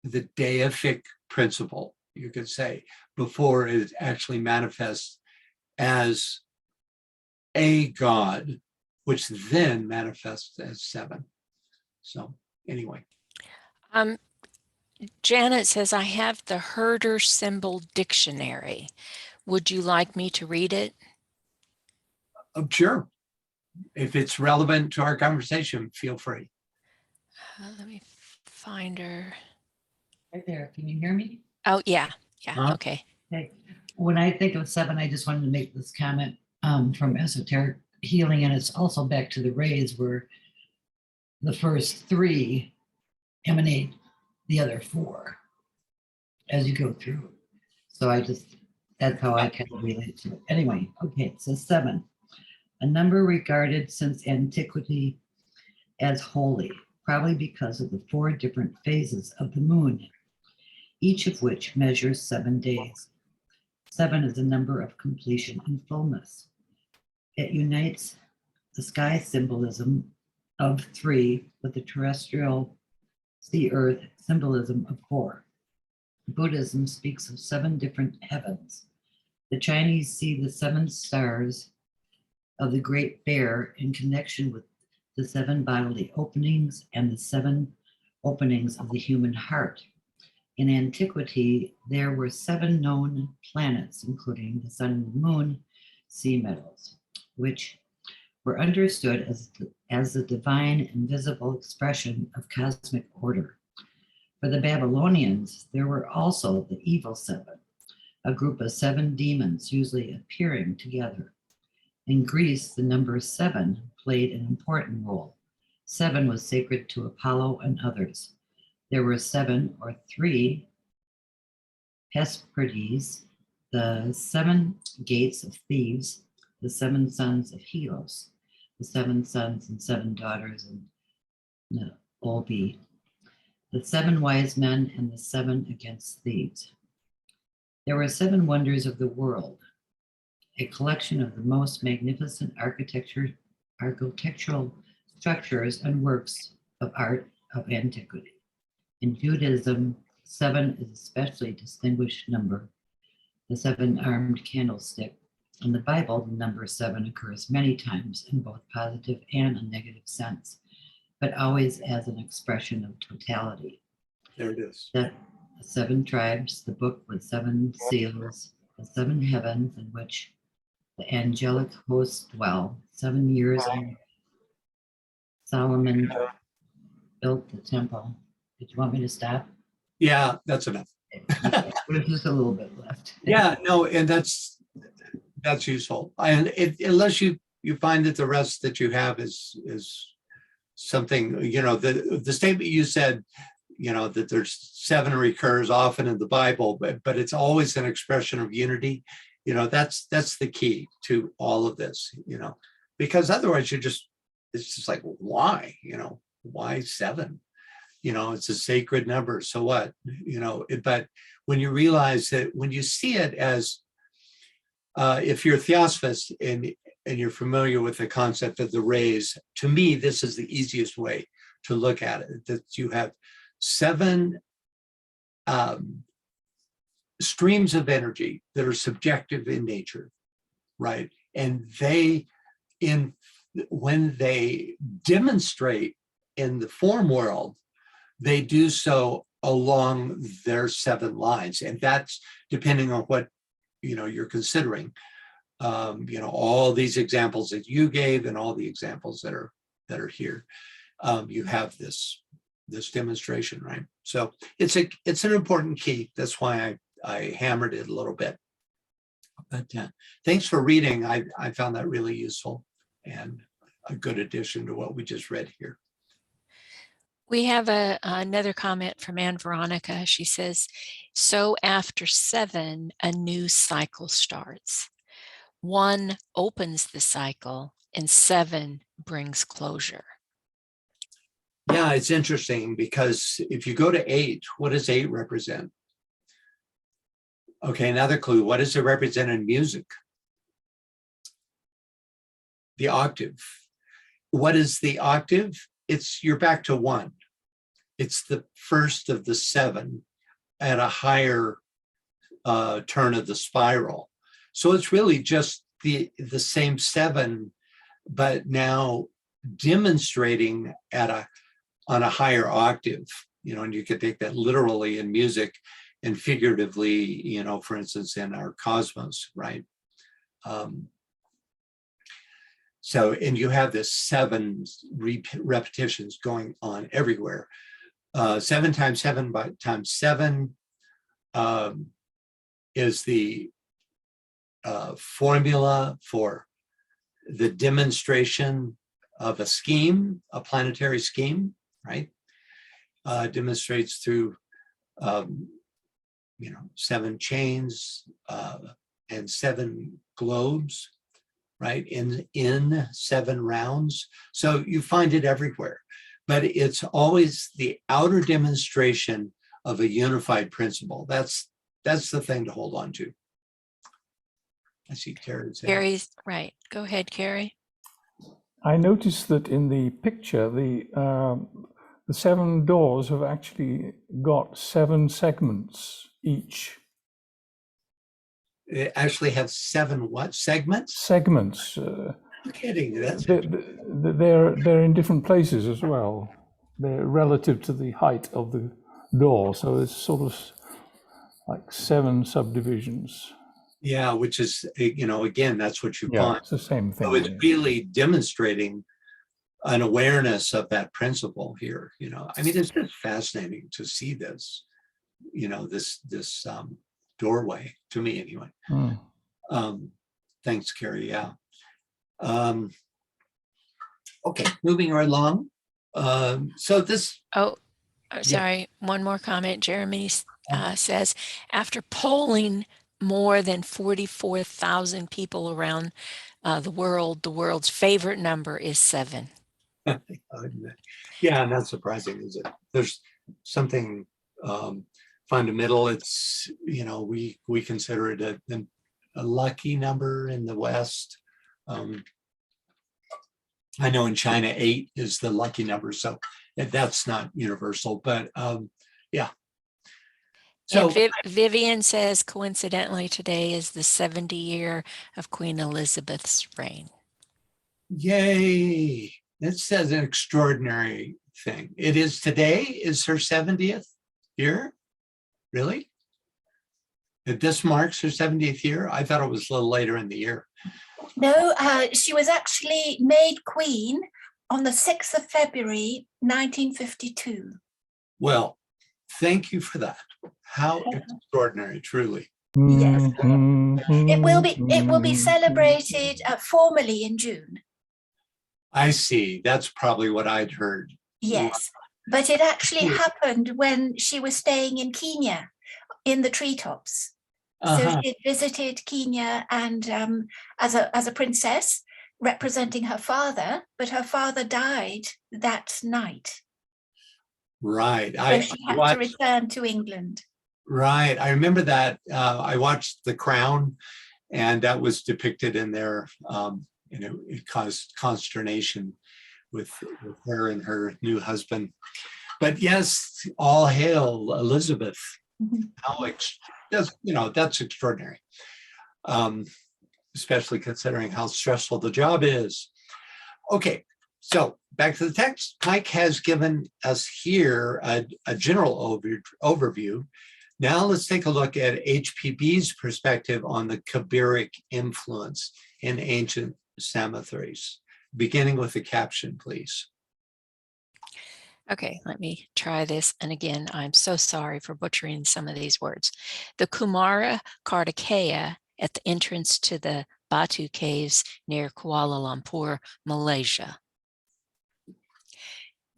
deific principle, you could say, before it actually manifests as a God, which then manifests as 7. So anyway. Janet says, I have the herder symbol dictionary. Would you like me to read it? Sure. If it's relevant to our conversation, feel free. Let me find her. Right there. Can you hear me? Oh, yeah. Yeah. Okay. Okay. When I think of 7, I just wanted to make this comment from esoteric healing, and it's also back to the rays where the first 3 emanate the other 4 as you go through. So that's how I kind of relate to it. Anyway, okay, so 7, a number regarded since antiquity as holy, probably because of the 4 different phases of the moon, each of which measures 7 days. 7 is a number of completion and fullness. It unites the sky symbolism of 3 with the terrestrial sea earth symbolism of 4. Buddhism speaks of 7 different heavens. The Chinese see the 7 stars of the Great Bear in connection with the 7 bodily openings and the 7 openings of the human heart. In antiquity, there were 7 known planets, including the sun and the moon, sea metals, which were understood as the divine invisible expression of cosmic order. For the Babylonians, there were also the evil 7, a group of 7 demons usually appearing together. In Greece, the number 7 played an important role. 7 was sacred to Apollo and others. There were 7 or 3 Hesperides, the 7 gates of Thebes, the 7 sons of Helios. the 7 sons and 7 daughters, and the Olbi, the 7 wise men, and the 7 against thieves. There were 7 wonders of the world, a collection of the most magnificent architectural structures and works of art of antiquity. In Judaism, 7 is a especially distinguished number, the 7-armed candlestick. In the Bible, the number 7 occurs many times in both positive and a negative sense, but always as an expression of totality. There it is. The 7 tribes, the book with 7 seals, the 7 heavens in which the angelic hosts dwell, 7 years in Solomon built the temple. Did you want me to stop? Yeah, that's enough. There's just a little bit left. Yeah, no, and that's useful. And unless you find that the rest that you have is something, you know, the statement you said, you know, that there's 7 recurs often in the Bible, but it's always an expression of unity. You know, that's the key to all of this, you know, because otherwise it's just like, why, you know, why 7? You know, it's a sacred number. So what, you know, but when you realize that, when you see it as, if you're a theosophist and you're familiar with the concept of the rays, to me, this is the easiest way to look at it, that you have 7 streams of energy that are subjective in nature, right? And when they demonstrate in the form world, they do so along their 7 lines. And that's depending on what, you know, you're considering. You know, all these examples that you gave and all the examples that are here, you have this demonstration, right? So it's an important key. That's why I hammered it a little bit. But thanks for reading. I found that really useful and a good addition to what we just read here. We have another comment from Anne Veronica. She says, so after 7, a new cycle starts. 1 opens the cycle and 7 brings closure. Yeah, it's interesting because if you go to 8, what does 8 represent? Okay, another clue. What does it represent in music? The octave. What is the octave? You're back to 1. It's the first of the 7 at a higher turn of the spiral. So it's really just the same 7, but now demonstrating on a higher octave, you know, and you could take that literally in music and figuratively, you know, for instance, in our cosmos, right? So, and you have this 7 repetitions going on everywhere. 7 times 7 times 7 is the formula for the demonstration of a scheme, a planetary scheme, right? Demonstrates through, you know, 7 chains and 7 globes, right? In 7 rounds. So you find it everywhere, but it's always the outer demonstration of a unified principle. That's the thing to hold on to. I see Carrie's hand. Carrie's right. Go ahead, Carrie. I noticed that in the picture, the 7 doors have actually got 7 segments each. They actually have 7 what? Segments? Segments. I'm kidding. They're in different places as well. They're relative to the height of the door. So it's sort of like 7 subdivisions. Yeah, which is, you know, again, that's what you find. It's the same thing. So it's really demonstrating an awareness of that principle here. You know, I mean, it's just fascinating to see this, you know, this doorway, to me anyway. Thanks, Carrie. Yeah. Okay, moving right along. So this. Sorry, one more comment. Jeremy says, after polling more than 44,000 people around the world's favorite number is 7. Yeah, not surprising, is it? There's something fundamental. It's, we consider it a lucky number in the West. I know in China, 8 is the lucky number, so that's not universal, but yeah. So And Vivian says, coincidentally, today is the 70 year of Queen Elizabeth's reign. yay, that says an extraordinary thing. It is today, is her 70th year? Really? That this marks her 70th year? I thought it was a little later in the year. No, she was actually made queen on the 6th of February, 1952. Well, thank you for that. How extraordinary, truly. Yes. Mm-hmm. It will be celebrated formally in June. I see. That's probably what I'd heard. Yes, but it actually happened when she was staying in Kenya, in the treetops. So she visited Kenya and as a princess representing her father, but her father died that night. Right. So she had to return to England. Right. I remember that. I watched The Crown, and that was depicted in there. It caused consternation with her and her new husband. But yes, all hail Elizabeth. How that's extraordinary, especially considering how stressful the job is. Okay, so back to the text. Mike has given us here a general overview. Now let's take a look at HPB's perspective on the Khabiric influence in ancient Samatharis, beginning with the caption, please. Okay, let me try this. And again, I'm so sorry for butchering some of these words. The Kumara Kartikaya at the entrance to the Batu Caves near Kuala Lumpur, Malaysia.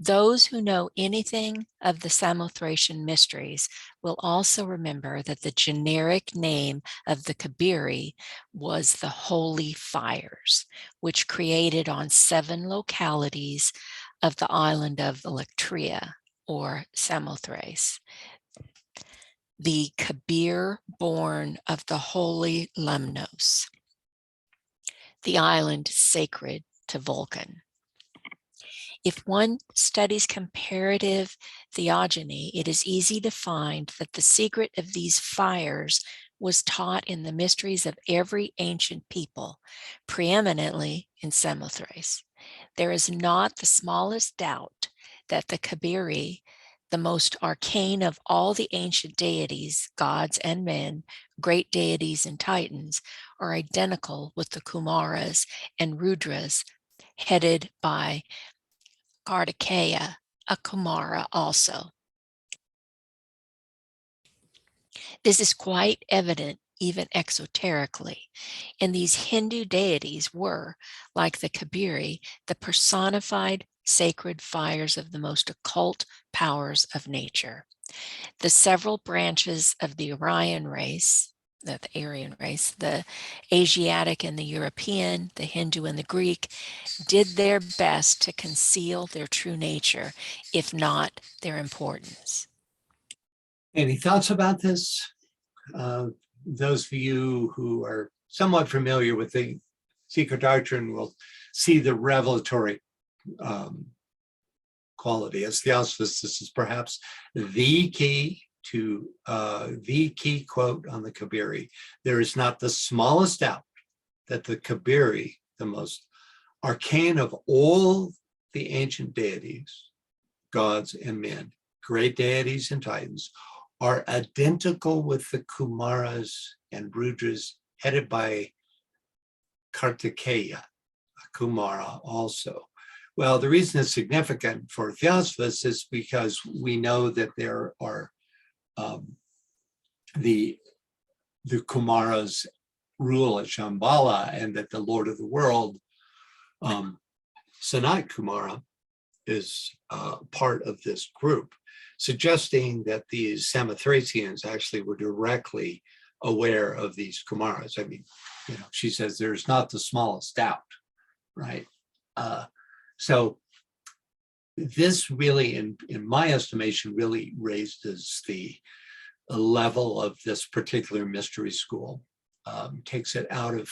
Those who know anything of the Samuthrasian Mysteries will also remember that the generic name of the Khabiri was the Holy Fires, which created on 7 localities of the island of Electria, or Samothrace. The Khabir born of the holy Lemnos, the island sacred to Vulcan. If one studies comparative theogony, it is easy to find that the secret of these fires was taught in the mysteries of every ancient people, preeminently in Samothrace. There is not the smallest doubt that the Khabiri, the most arcane of all the ancient deities, gods and men, great deities and titans, are identical with the Kumaras and Rudras, headed by Kartikeya, a Kumara also. This is quite evident even exoterically, and these Hindu deities were, like the Khabiri, the personified sacred fires of the most occult powers of nature. The several branches of the Aryan race, the Asiatic and the European, the Hindu and the Greek, did their best to conceal their true nature, if not their importance. Any thoughts about this? Those of you who are somewhat familiar with the secret doctrine will see the revelatory quality. As Theosophist, this is perhaps the key quote on the Khabiri. There is not the smallest doubt that the Khabiri, the most arcane of all the ancient deities, gods and men, great deities and titans, are identical with the Kumaras and Rudras headed by Kartikeya, a Kumara also. Well, the reason it's significant for Theosophists is because we know that there are the Kumaras rule at Shambhala, and that the Lord of the World, Sanat Kumara, is part of this group, suggesting that these Samathrasians actually were directly aware of these Kumaras. I mean, you know, she says there's not the smallest doubt, right? So this really, in my estimation, really raises the level of this particular mystery school, takes it out of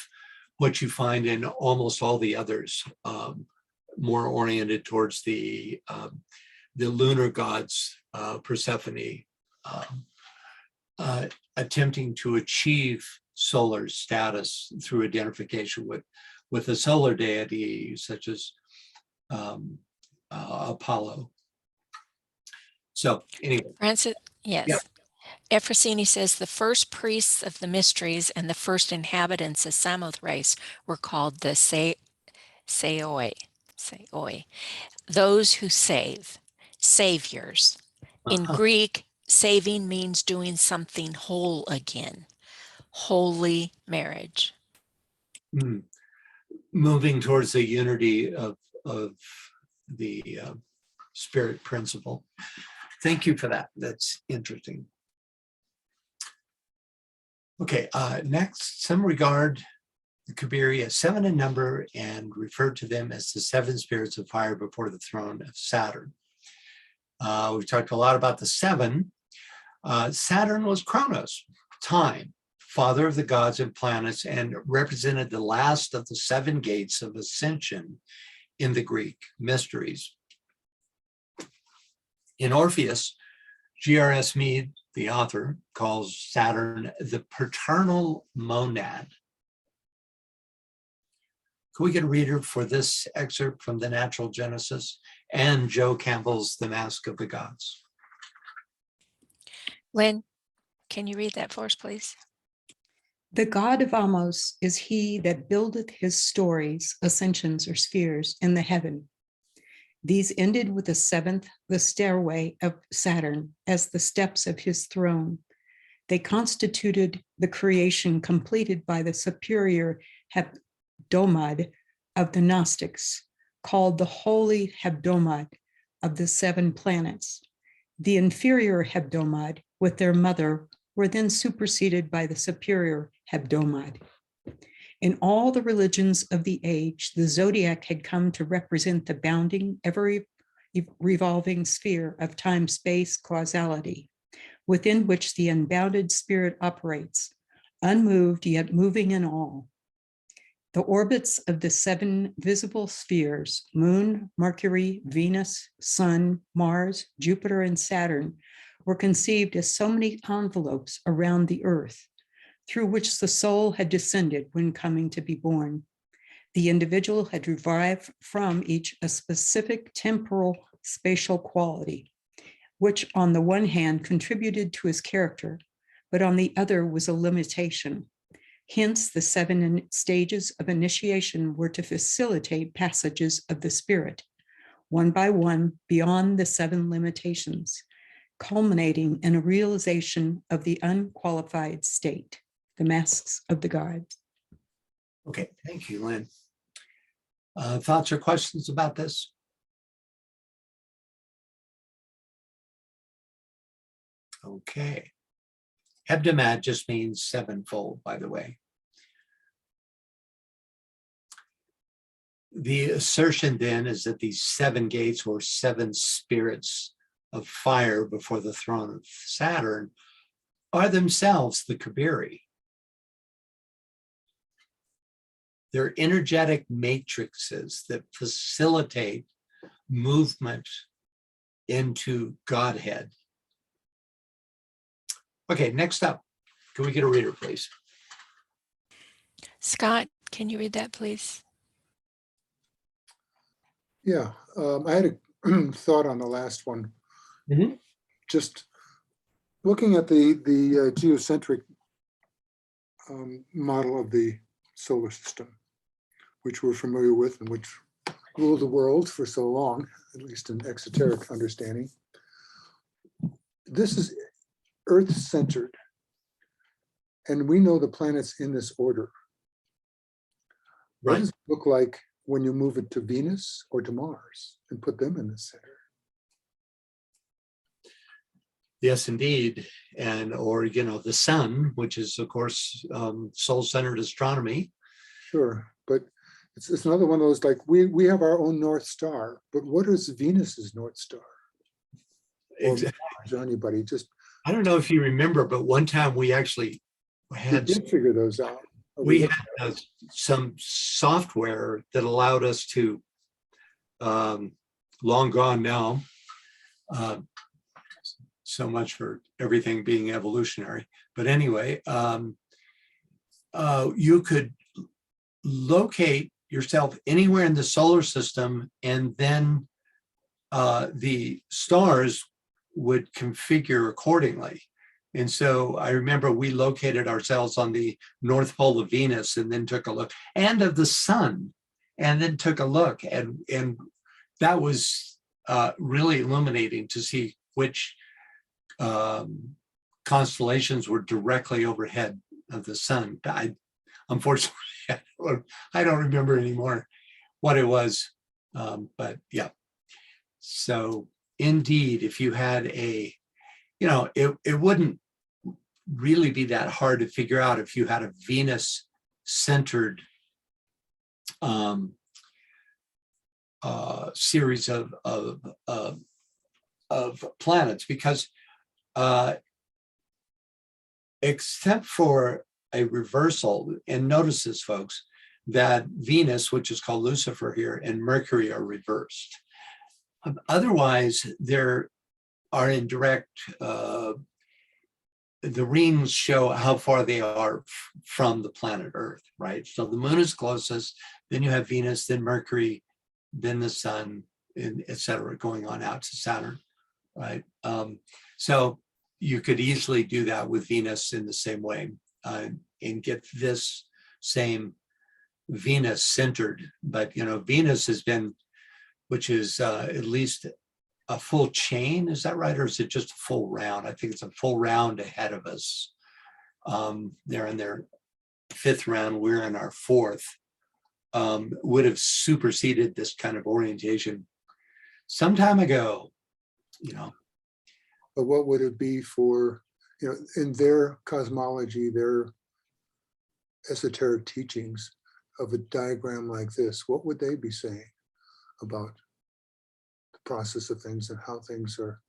what you find in almost all the others, more oriented towards the lunar gods, Persephone, attempting to achieve solar status through identification with a solar deity such as Apollo. So anyway. Francis, yes. Yeah. Efrosini says the first priests of the mysteries and the first inhabitants of Samutharas were called the Seoi, those who save, saviors. In Greek, saving means doing something whole again. Holy marriage. Moving towards the unity of the spirit principle. Thank you for that. That's interesting. Okay, next, some regard the Khabiri as 7 in number and refer to them as the 7 spirits of fire before the throne of Saturn. We've talked a lot about the 7. Saturn was Kronos, time, father of the gods and planets, and represented the last of the 7 gates of ascension in the Greek mysteries. In Orpheus, G.R.S. Mead, the author, calls Saturn the paternal monad. Could we get a reader for this excerpt from the Natural Genesis and Joe Campbell's The Mask of the Gods? Lynn, can you read that for us, please? The god of Amos is he that buildeth his stories, ascensions or spheres in the heaven. These ended with the 7th, the stairway of Saturn, as the steps of his throne. They constituted the creation completed by the superior Hebdomad of the Gnostics, called the holy Hebdomad of the 7 planets. The inferior Hebdomad with their mother were then superseded by the superior Hebdomad. In all the religions of the age, the zodiac had come to represent the bounding, ever-revolving sphere of time-space causality, within which the unbounded spirit operates, unmoved yet moving in all. The orbits of the 7 visible spheres, Moon, Mercury, Venus, Sun, Mars, Jupiter, and Saturn, were conceived as so many envelopes around the earth, through which the soul had descended when coming to be born. The individual had derived from each a specific temporal spatial quality, which on the one hand contributed to his character, but on the other was a limitation. Hence, the 7 stages of initiation were to facilitate passages of the spirit, one by one, beyond the 7 limitations, culminating in a realization of the unqualified state, the masks of the gods. Okay, thank you, Lynn. Thoughts or questions about this? Okay. Hebdomad just means 7-fold, by the way. The assertion then is that these 7 gates or 7 spirits of fire before the throne of Saturn are themselves the Khabiri. They're energetic matrices that facilitate movement into Godhead. Okay, next up, can we get a reader, please? Scott, can you read that, please? Yeah, I had a thought on the last one. Mm-hmm. Just looking at the geocentric model of the solar system, which we're familiar with and which ruled the world for so long, at least in exoteric understanding. This is Earth-centered, and we know the planets in this order. What Right. does it look like when you move it to Venus or to Mars and put them in the center? Yes, indeed. And, or, you know, the sun, which is, of course, soul-centered astronomy. Sure, but it's another one of those, like, we have our own North Star, but what is Venus's North Star? Or Mars, or anybody, just, I don't know if you remember, but one time we actually we had, did figure those out. we had some software that allowed us to, long gone now, so much for everything being evolutionary. But anyway, you could locate yourself anywhere in the solar system, and then the stars would configure accordingly. And so I remember we located ourselves on the North Pole of Venus, and then took a look, and of the sun, and then took a look. And that was really illuminating to see which constellations were directly overhead of the sun. Unfortunately, I don't remember anymore what it was, but yeah. So indeed, if you had a, you know, it wouldn't really be that hard to figure out if you had a Venus-centered series of planets, because except for a reversal, and notice this, folks, that Venus, which is called Lucifer here, and Mercury are reversed. Otherwise, there are in direct, the rings show how far they are from the planet Earth, right? So the moon is closest, then you have Venus, then Mercury, then the sun, and et cetera, going on out to Saturn, right? So you could easily do that with Venus in the same way, and get this same Venus centered. But, you know, Venus has been, which is at least a full chain, is that right? Or is it just a full round? I think it's a full round ahead of us. They're in their 5th round, we're in our 4th. Would have superseded this kind of orientation some time ago, you know. but what would it be for, you know, in their cosmology, their esoteric teachings of a diagram like this, what would they be saying about the process of things and how things are,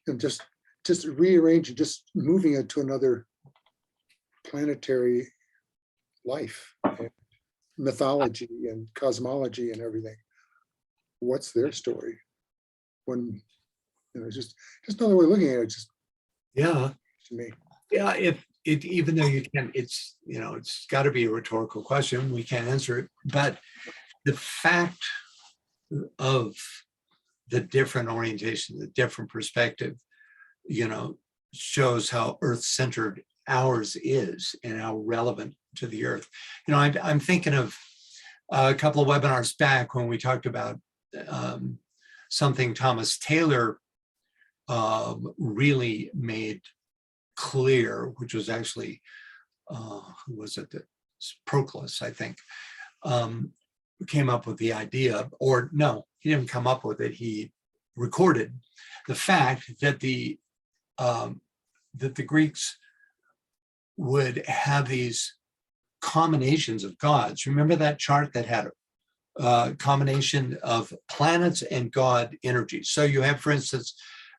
and just rearranging, just moving it to another planetary life and mythology and cosmology and everything? What's their story? When, you know, just another way of looking at it, just, Yeah. to me. Yeah, if it, even though you can, it's, you know, it's got to be a rhetorical question. We can't answer it. But the fact of the different orientation, the different perspective, you know, shows how Earth-centered ours is and how relevant to the Earth. You know, I'm thinking of a couple of webinars back when we talked about something Thomas Taylor really made clear, which was actually, who was it? Proclus, I think, came up with the idea, or no, he didn't come up with it. He recorded the fact that the Greeks would have these combinations of gods. Remember that chart that had a combination of planets and god energy? So you have, for instance,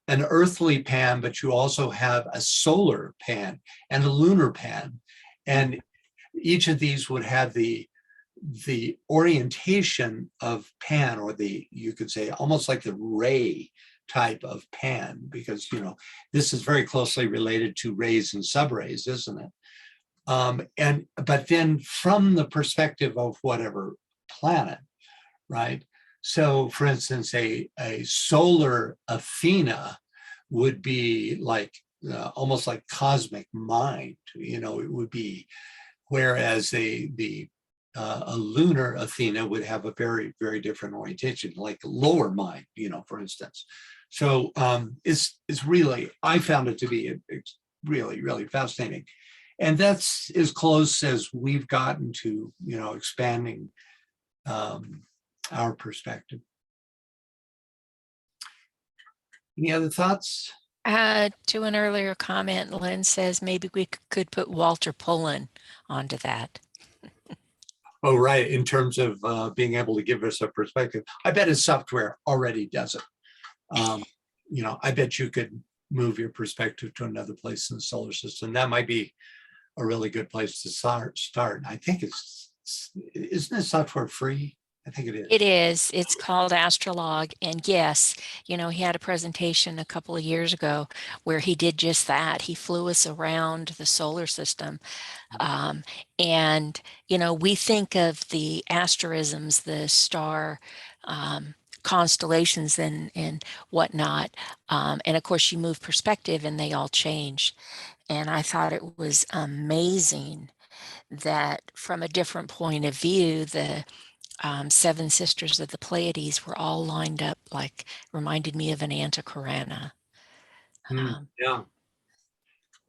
an earthly pan, but you also have a solar pan and a lunar pan. And each of these would have the orientation of pan, or the, you could say almost like the ray type of pan, because, you know, this is very closely related to rays and subrays, isn't it? But then from the perspective of whatever planet, right? So for instance, a solar Athena would be like almost like cosmic mind, you know, it would be, whereas a lunar Athena would have a very, very different orientation, like lower mind, you know, for instance. So it's really, I found it to be it's really, really fascinating. And that's as close as we've gotten to, you know, expanding our perspective. Any other thoughts? To an earlier comment, Lynn says maybe we could put Walter Pullen onto that. Oh, right. In terms of being able to give us a perspective, I bet his software already does it. I bet you could move your perspective to another place in the solar system. That might be a really good place to start. I think isn't this software free? I think it is. It is. It's called Astrolog. And yes, he had a presentation a couple of years ago where he did just that. He flew us around the solar system. And we think of the asterisms, the star constellations and whatnot. And of course, you move perspective and they all change. And I thought it was amazing that from a different point of view, the seven sisters of the Pleiades were all lined up, reminded me of an Anticorana.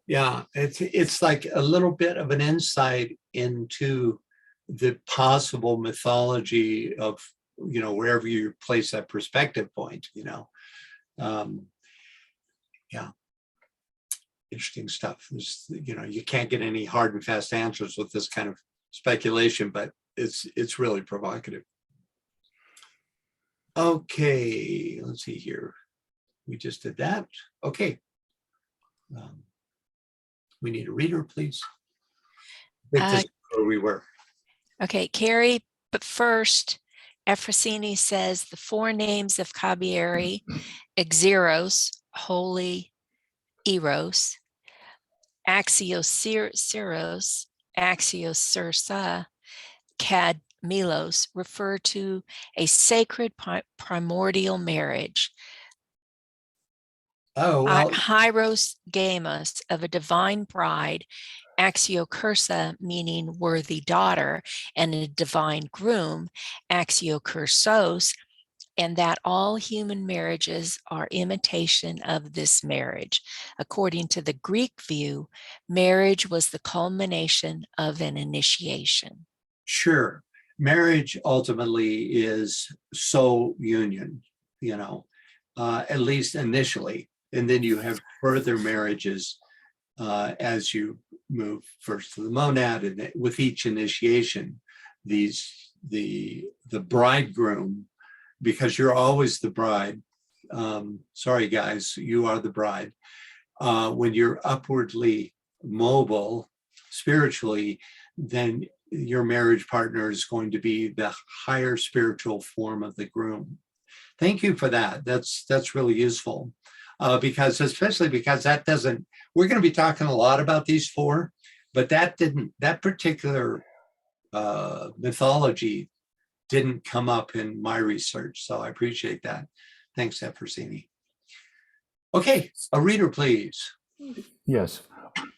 Yeah, it's like a little bit of an insight into the possible mythology of wherever you place that perspective point. Yeah, interesting stuff. You can't get any hard and fast answers with this kind of speculation, but it's really provocative. Okay, let's see here. We just did that. Okay. We need a reader, please. I think this is where we were. Okay, Carrie, but first, Ephrosyne says the four names of Khabiric: Exeros, holy Eros; Axiosiros, Axiosirsa, Cadmilos refer to a sacred primordial marriage. Oh, well. Hieros Gamos, of a divine bride; Axiocursa, meaning worthy daughter, and a divine groom; Axiocursos, and that all human marriages are imitation of this marriage. According to the Greek view, marriage was the culmination of an initiation. Sure. Marriage ultimately is soul union, at least initially. And then you have further marriages as you move first to the monad, and with each initiation, the bridegroom, because you're always the bride. Sorry, guys, you are the bride. When you're upwardly mobile spiritually, then your marriage partner is going to be the higher spiritual form of the groom. Thank you for that. That's really useful. Especially because that doesn't, we're going to be talking a lot about these four, but that particular mythology didn't come up in my research. So I appreciate that. Thanks, Ephrosyne. Okay, a reader, please. Yes.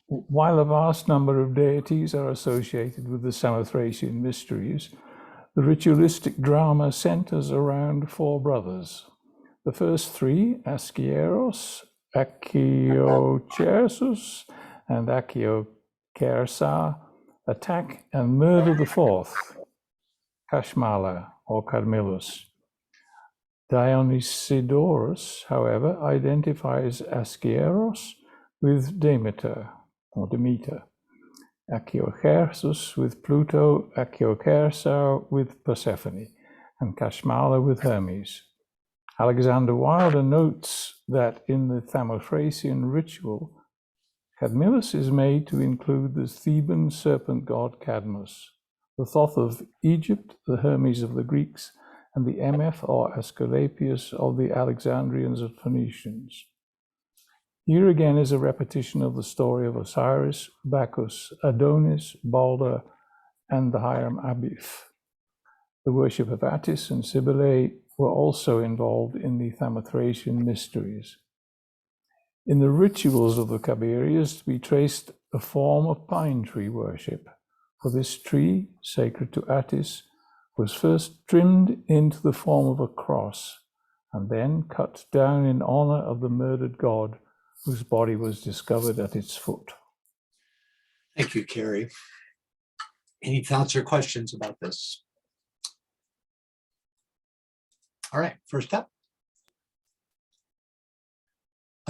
While a vast number of deities are associated with the Samathrasian mysteries, the ritualistic drama centers around four brothers. The first three, Askieros, Achiochersus, and Achiochersa, attack and murder the fourth, Kashmala or Carmilus. Dionysiodorus, however, identifies Askieros with Demeter or Demeter, Achiochersus with Pluto, Achiochersa with Persephone, and Kashmala with Hermes. Alexander Wilder notes that in the Samothrasian ritual, Cadmilus is made to include the Theban serpent god Cadmus, the Thoth of Egypt, the Hermes of the Greeks, and the Emeth or Asclepius of the Alexandrians and Phoenicians. Here again is a repetition of the story of Osiris, Bacchus, Adonis, Balder, and the Hiram Abiff. The worship of Attis and Cybele were also involved in the Samothrasian mysteries. In the rituals of the Khabiric is to be traced a form of pine tree worship, for this tree, sacred to Attis, was first trimmed into the form of a cross and then cut down in honor of the murdered god whose body was discovered at its foot. Thank you, Carrie. Any thoughts or questions about this? All right, first up.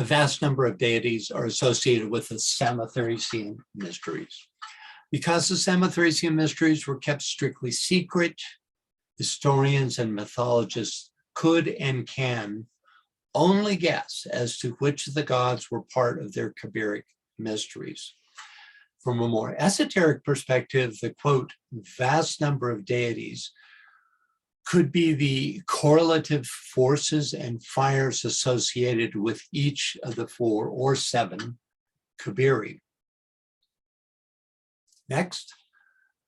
a vast number of deities are associated with the Samatharisian mysteries. Because the Samatharisian mysteries were kept strictly secret, historians and mythologists could and can only guess as to which of the gods were part of their Khabiric mysteries. From a more esoteric perspective, the quote, vast number of deities could be the correlative forces and fires associated with each of the 4 or 7 Khabiri. Next,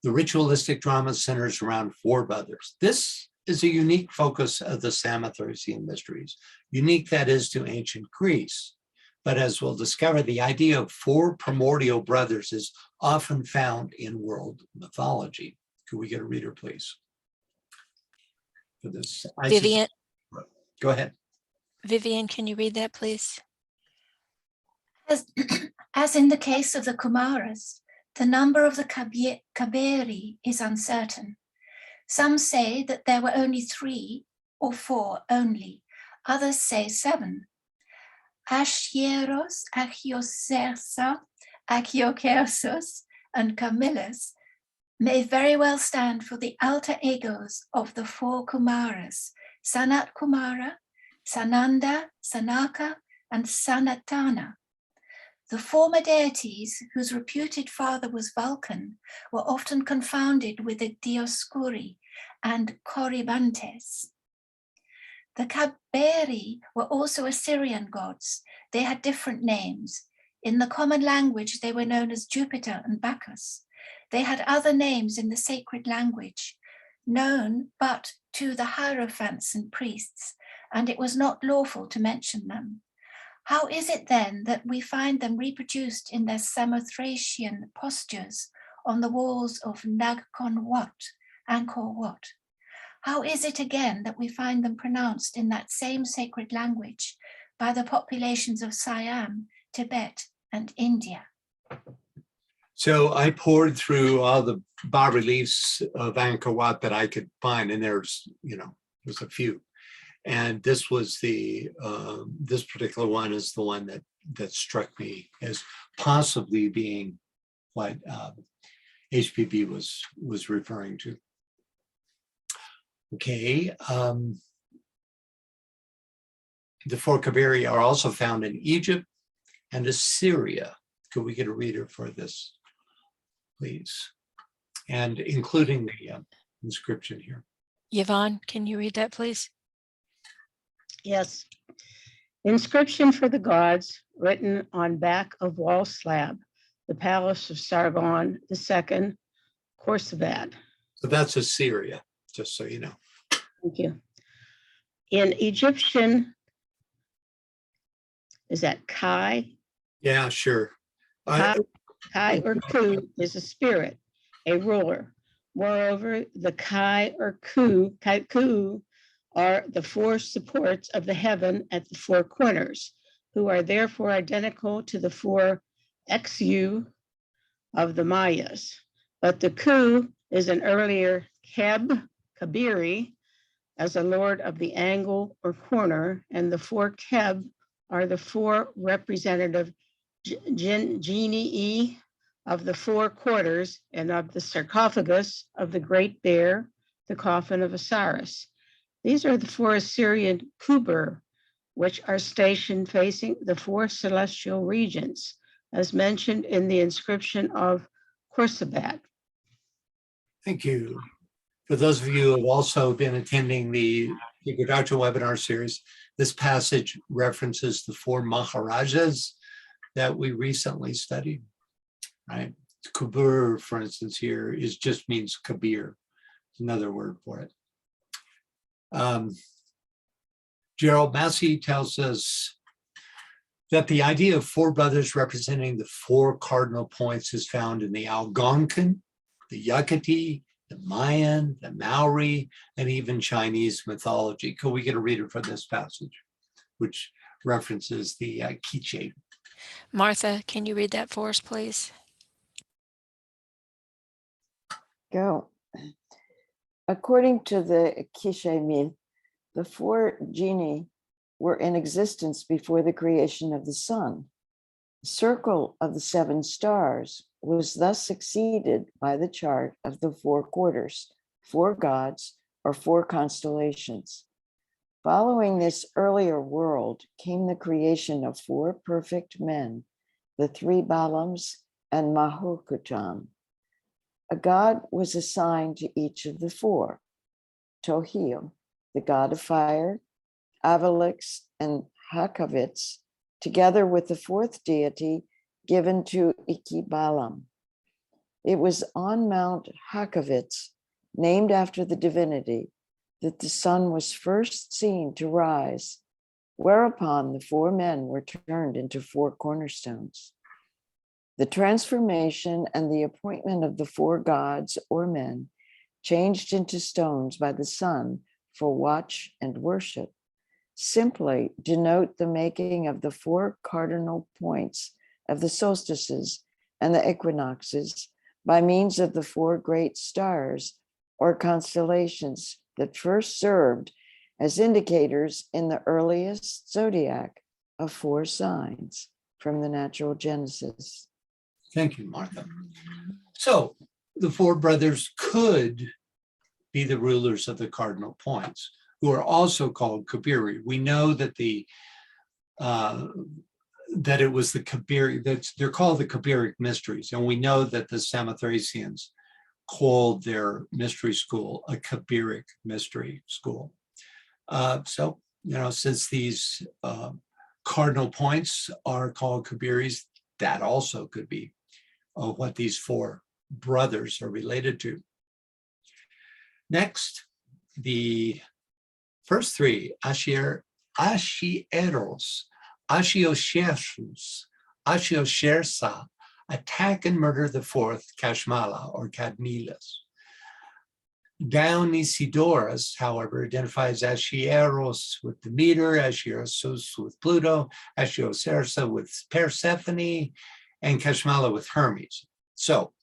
the ritualistic drama centers around 4 brothers. This is a unique focus of the Samatharisian mysteries, unique that is to ancient Greece. But as we'll discover, the idea of 4 primordial brothers is often found in world mythology. Could we get a reader, please? For this, Vivian, go ahead. Vivian, can you read that, please? As in the case of the Kumaras, the number of the Khabiri is uncertain. Some say that there were only 3 or 4 only. Others say 7. Ashieros, Achiosersa, Achiokersos, and Camillus may very well stand for the alter egos of the 4 Kumaras, Sanat Kumara, Sananda, Sanaka, and Sanatana. The former deities, whose reputed father was Vulcan, were often confounded with the Dioscuri and Corybantes. The Khabiri were also Assyrian gods. They had different names. In the common language, they were known as Jupiter and Bacchus. They had other names in the sacred language, known but to the hierophants and priests, and it was not lawful to mention them. How is it then that we find them reproduced in their Samothrasian postures on the walls of Nagkon Wat, Angkor Wat? How is it again that we find them pronounced in that same sacred language by the populations of Siam, Tibet, and India? So I poured through all the bas-reliefs of Angkor Wat that I could find, and there's a few. And this was the this particular one is the one that struck me as possibly being what HPB was referring to. Okay, the 4 Khabiri are also found in Egypt and Assyria. Could we get a reader for this, please? And including the inscription here. Yvonne, can you read that, please? Yes. Inscription for the gods written on back of wall slab, the palace of Sargon II, Khorsabad. So that's Assyria, just so you know. Thank you. In Egyptian, is that Kai? Yeah, sure. Kai or Ku is a spirit, a ruler. Moreover, the Kai or Ku are the 4 supports of the heaven at the 4 corners, who are therefore identical to the 4 Xu of the Mayas. But the Ku is an earlier Khabiri as a lord of the angle or corner, and the 4 Kheb are the 4 representative genii of the 4 quarters and of the sarcophagus of the great bear, the coffin of Osiris. These are the 4 Assyrian Kubur, which are stationed facing the 4 celestial regions, as mentioned in the inscription of Khorsabad. Thank you. For those of you who have also been attending the Secret Doctrine webinar series, this passage references the 4 Maharajas that we recently studied, right? Kubur, for instance, here just means Kabir. It's another word for it. Gerald Massey tells us that the idea of 4 brothers representing the 4 cardinal points is found in the Algonquin, the Yucatec, the Mayan, the Maori, and even Chinese mythology. Could we get a reader for this passage, which references the Quiche? Martha, can you read that for us, please? Go. According to the Quiche myth, the 4 genii were in existence before the creation of the sun. The circle of the 7 stars was thus succeeded by the chart of the 4 quarters, 4 gods, or 4 constellations. Following this earlier world came the creation of 4 perfect men, the 3 Balams and Mahukutam. A god was assigned to each of the 4. Tohil, the god of fire, Avalix and Hakavits, together with the 4th deity given to Ikibalam. It was on Mount Hakavits, named after the divinity, that the sun was first seen to rise, whereupon the 4 men were turned into 4 cornerstones. The transformation and the appointment of the 4 gods or men changed into stones by the sun for watch and worship simply denote the making of the 4 cardinal points of the solstices and the equinoxes by means of the 4 great stars or constellations that first served as indicators in the earliest zodiac of 4 signs from the natural Genesis. Thank you, Martha. So the 4 brothers could be the rulers of the cardinal points, who are also called Khabiri. We know that that it was the Khabiric, that they're called the Khabiric Mysteries, and we know that the Samatharisians called their mystery school a Khabiric mystery school. So, since these cardinal points are called Khabiris, that also could be what these 4 brothers are related to. Next, the first 3, Ashieros, Ashioshers, Ashioshersa, attack and murder the 4th, Kashmala or Cadmilas. Dionysiodorus, however, identifies Ashieros with Demeter, Ashiosus with Pluto, Ashiosersa with Persephone, and Kashmala with Hermes. So,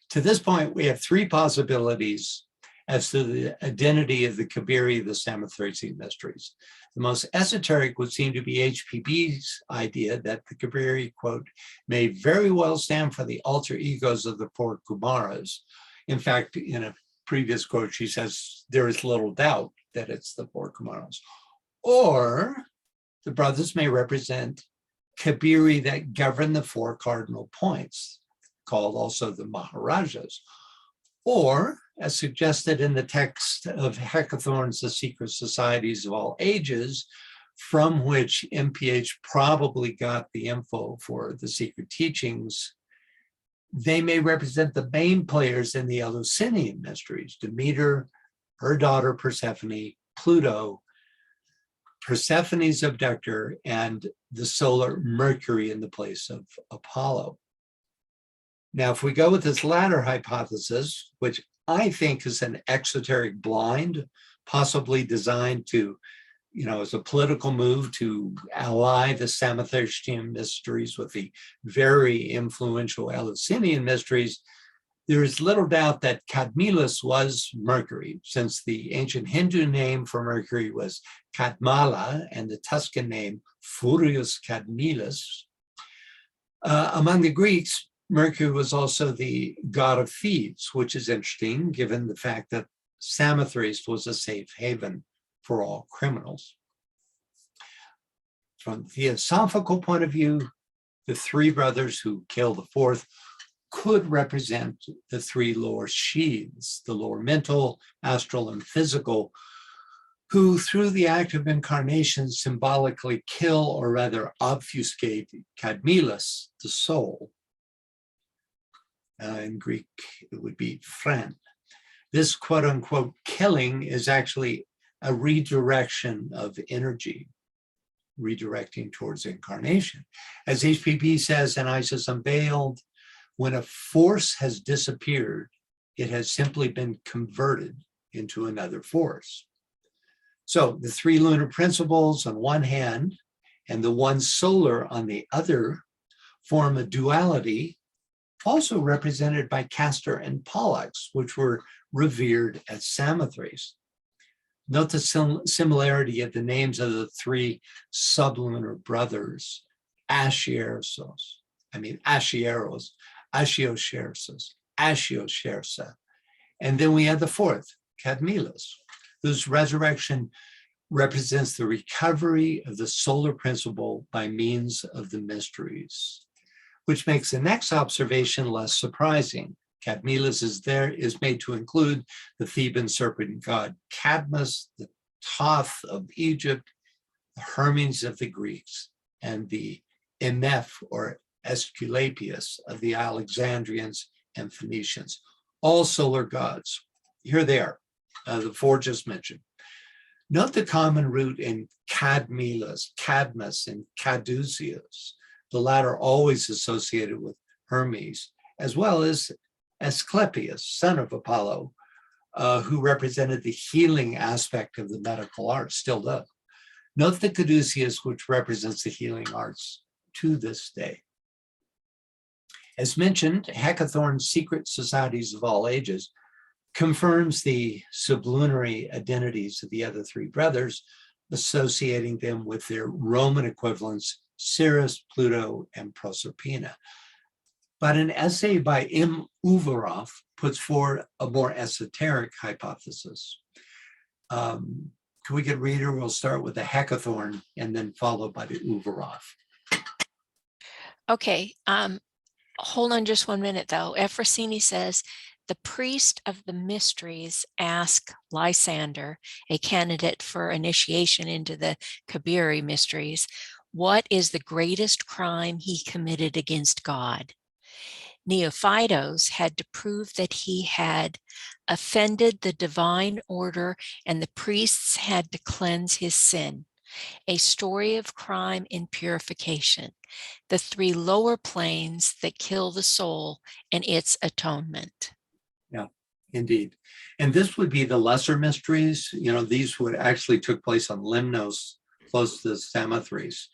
to this point, we have 3 possibilities as to the identity of the Khabiri, the Samatharisian Mysteries. The most esoteric would seem to be HPB's idea that the Khabiri, quote, may very well stand for the alter egos of the 4 Kumaras. In fact, in a previous quote, she says, there is little doubt that it's the 4 Kumaras. Or the brothers may represent Khabiri that govern the 4 cardinal points, called also the Maharajas. Or, as suggested in the text of Heckathorn's The Secret Societies of All Ages, from which MPH probably got the info for the secret teachings, they may represent the main players in the Eleusinian mysteries: Demeter, her daughter Persephone, Pluto, Persephone's abductor, and the solar Mercury in the place of Apollo. Now, if we go with this latter hypothesis, which I think is an exoteric blind, possibly designed to, as a political move to ally the Samithrasia Mysteries with the very influential Eleusinian Mysteries, there is little doubt that Cadmilas was Mercury, since the ancient Hindu name for Mercury was Kadmala and the Tuscan name Furius Cadmilas. Among the Greeks, Mercury was also the god of thieves, which is interesting given the fact that Samothrace was a safe haven for all criminals. From the theosophical point of view, the 3 brothers who killed the 4th could represent the 3 lower sheaths, the lower mental, astral, and physical, who through the act of incarnation symbolically kill, or rather obfuscate, Cadmilas, the soul. In Greek, it would be phren. This quote unquote killing is actually a redirection of energy, redirecting towards incarnation. As HPB says in Isis Unveiled, when a force has disappeared, it has simply been converted into another force. So the 3 lunar principles on one hand and the 1 solar on the other form a duality, also represented by Castor and Pollux, which were revered at Samothrace. Note the similarity of the names of the three sublunar brothers, Ashieros, Ashiochersos, Ashiochersa. And then we had the fourth, Cadmilas, whose resurrection represents the recovery of the solar principle by means of the mysteries, which makes the next observation less surprising. Cadmilas is made to include the Theban serpent god Cadmus, the Thoth of Egypt, the Hermes of the Greeks, and the Emeph or Aesculapius of the Alexandrians and Phoenicians, all solar gods. Here they are, the four just mentioned. Note the common root in Cadmilas, Cadmus, and Caduceus, the latter always associated with Hermes, as well as Asclepius, son of Apollo, who represented the healing aspect of the medical arts, still does. Note the Caduceus, which represents the healing arts to this day. As mentioned, Hecathorn's secret societies of all ages confirms the sublunary identities of the other three brothers, associating them with their Roman equivalents, Ceres, Pluto, and Proserpina. But an essay by M. Uvarov puts forward a more esoteric hypothesis. Can we get reader? We'll start with the Hecathorn and then followed by the Uvarov. Okay, hold on just 1 minute though. Efrosini says, the priest of the mysteries asked Lysander, a candidate for initiation into the Khabiric mysteries, what is the greatest crime he committed against God? Neophytos had to prove that he had offended the divine order, and the priests had to cleanse his sin. A story of crime and purification, the three lower planes that kill the soul and its atonement. Yeah, indeed. And this would be the lesser mysteries. You know, these would actually took place on Lemnos, close to Samatharis.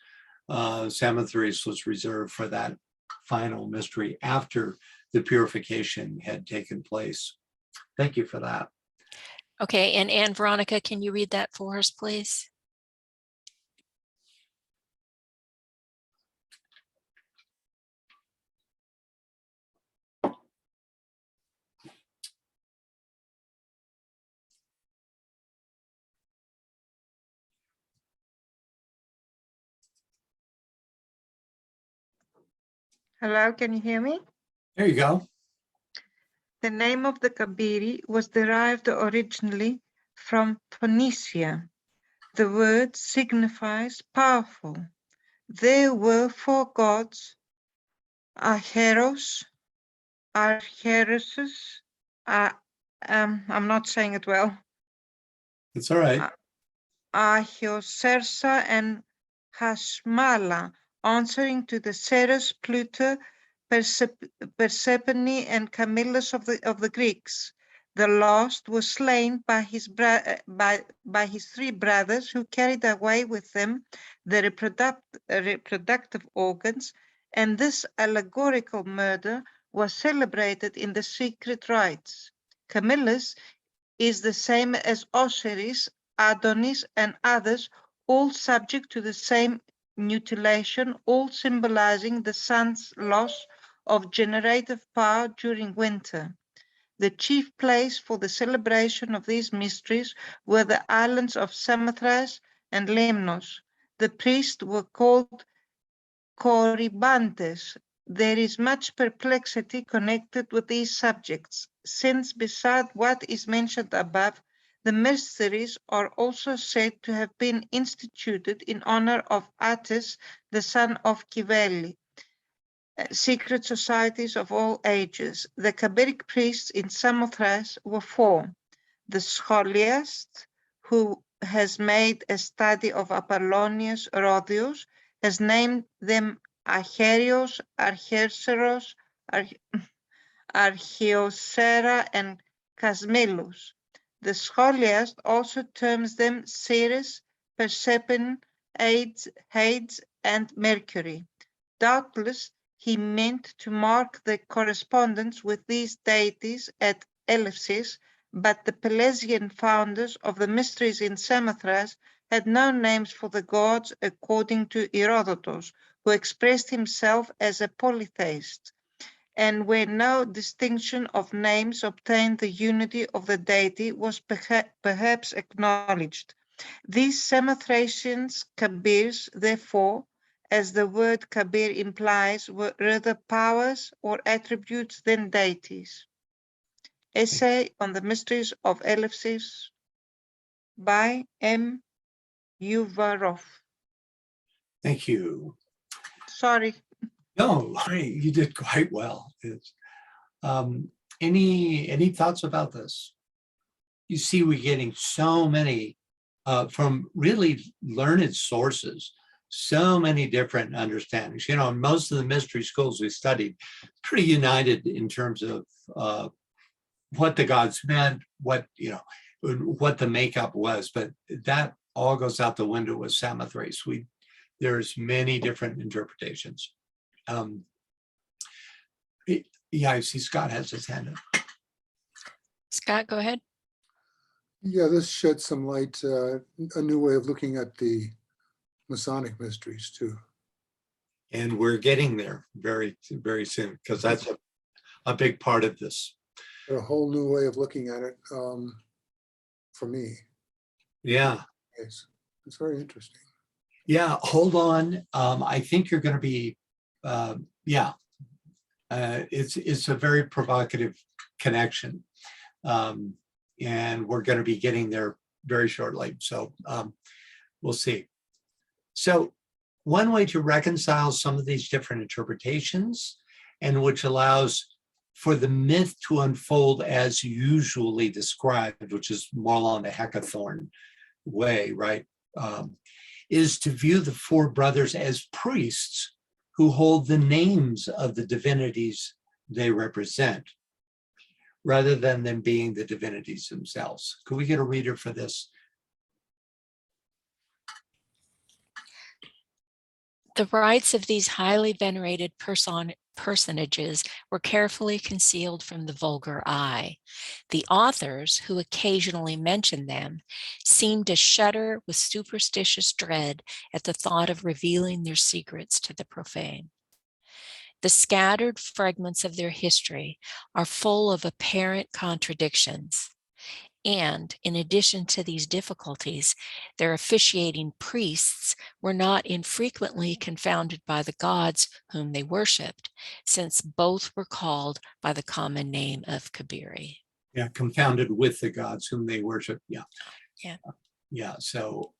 Samatharis was reserved for that final mystery after the purification had taken place. Thank you for that. Okay, and Anne Veronica, can you read that for us, please? Hello, can you hear me? There you go. The name of the Khabiri was derived originally from Phoenicia. The word signifies powerful. There were four gods, Acheros, Archeresus, I'm not saying it well, It's all right. Ahiosersa and Hashmala, answering to the Ceres, Pluto, Persephone, and Camillus of the Greeks. The last was slain by his three brothers, who carried away with them the reproductive organs, and this allegorical murder was celebrated in the secret rites. Camillus is the same as Osiris, Adonis, and others, all subject to the same mutilation, all symbolizing the sun's loss of generative power during winter. The chief place for the celebration of these mysteries were the islands of Samutharas and Lemnos. The priests were called Corybantes. There is much perplexity connected with these subjects, since beside what is mentioned above, the mysteries are also said to have been instituted in honor of Attis, the son of Kiveli. Secret societies of all ages. The Khabiric priests in Samutharas were four. The scholiast, who has made a study of Apollonius Rhodius, has named them Acherios, Archerseros, Archeosera, and Casmilus. The scholiast also terms them Ceres, Persephone, Hades, and Mercury. Doubtless, he meant to mark the correspondence with these deities at ellipses, but the Pelasgian founders of the mysteries in Samatharis had no names for the gods according to Herodotus, who expressed himself as a polytheist, and where no distinction of names obtained, the unity of the deity was perhaps acknowledged. These Samathrasians, Khabirs, therefore, as the word Khabir implies, were rather powers or attributes than deities. Essay on the Mysteries of Ellipsis by M. Uvarov. Thank you. Sorry. No, you did quite well. Any thoughts about this? You see, we're getting so many from really learned sources, so many different understandings. You know, most of the mystery schools we studied, pretty united in terms of what the gods meant, what the makeup was, but that all goes out the window with Samatharis. There's many different interpretations. Yeah, I see Scott has his hand up. Scott, go ahead. Yeah, this sheds some light, a new way of looking at the Masonic mysteries too. And we're getting there very, very soon, because that's a big part of this. A whole new way of looking at it for me. Yeah. It's very interesting. Yeah, hold on. I think you're going to be, it's a very provocative connection. And we're going to be getting there very shortly. So we'll see. So one way to reconcile some of these different interpretations, and which allows for the myth to unfold as usually described, which is more along the Hecathorn way, right? Is to view the four brothers as priests who hold the names of the divinities they represent, rather than them being the divinities themselves. Could we get a reader for this? The rites of these highly venerated personages were carefully concealed from the vulgar eye. The authors, who occasionally mention them, seemed to shudder with superstitious dread at the thought of revealing their secrets to the profane. The scattered fragments of their history are full of apparent contradictions. And in addition to these difficulties, their officiating priests were not infrequently confounded by the gods whom they worshipped, since both were called by the common name of Khabiri. Yeah, confounded with the gods whom they worship. Yeah. Yeah. Yeah. So,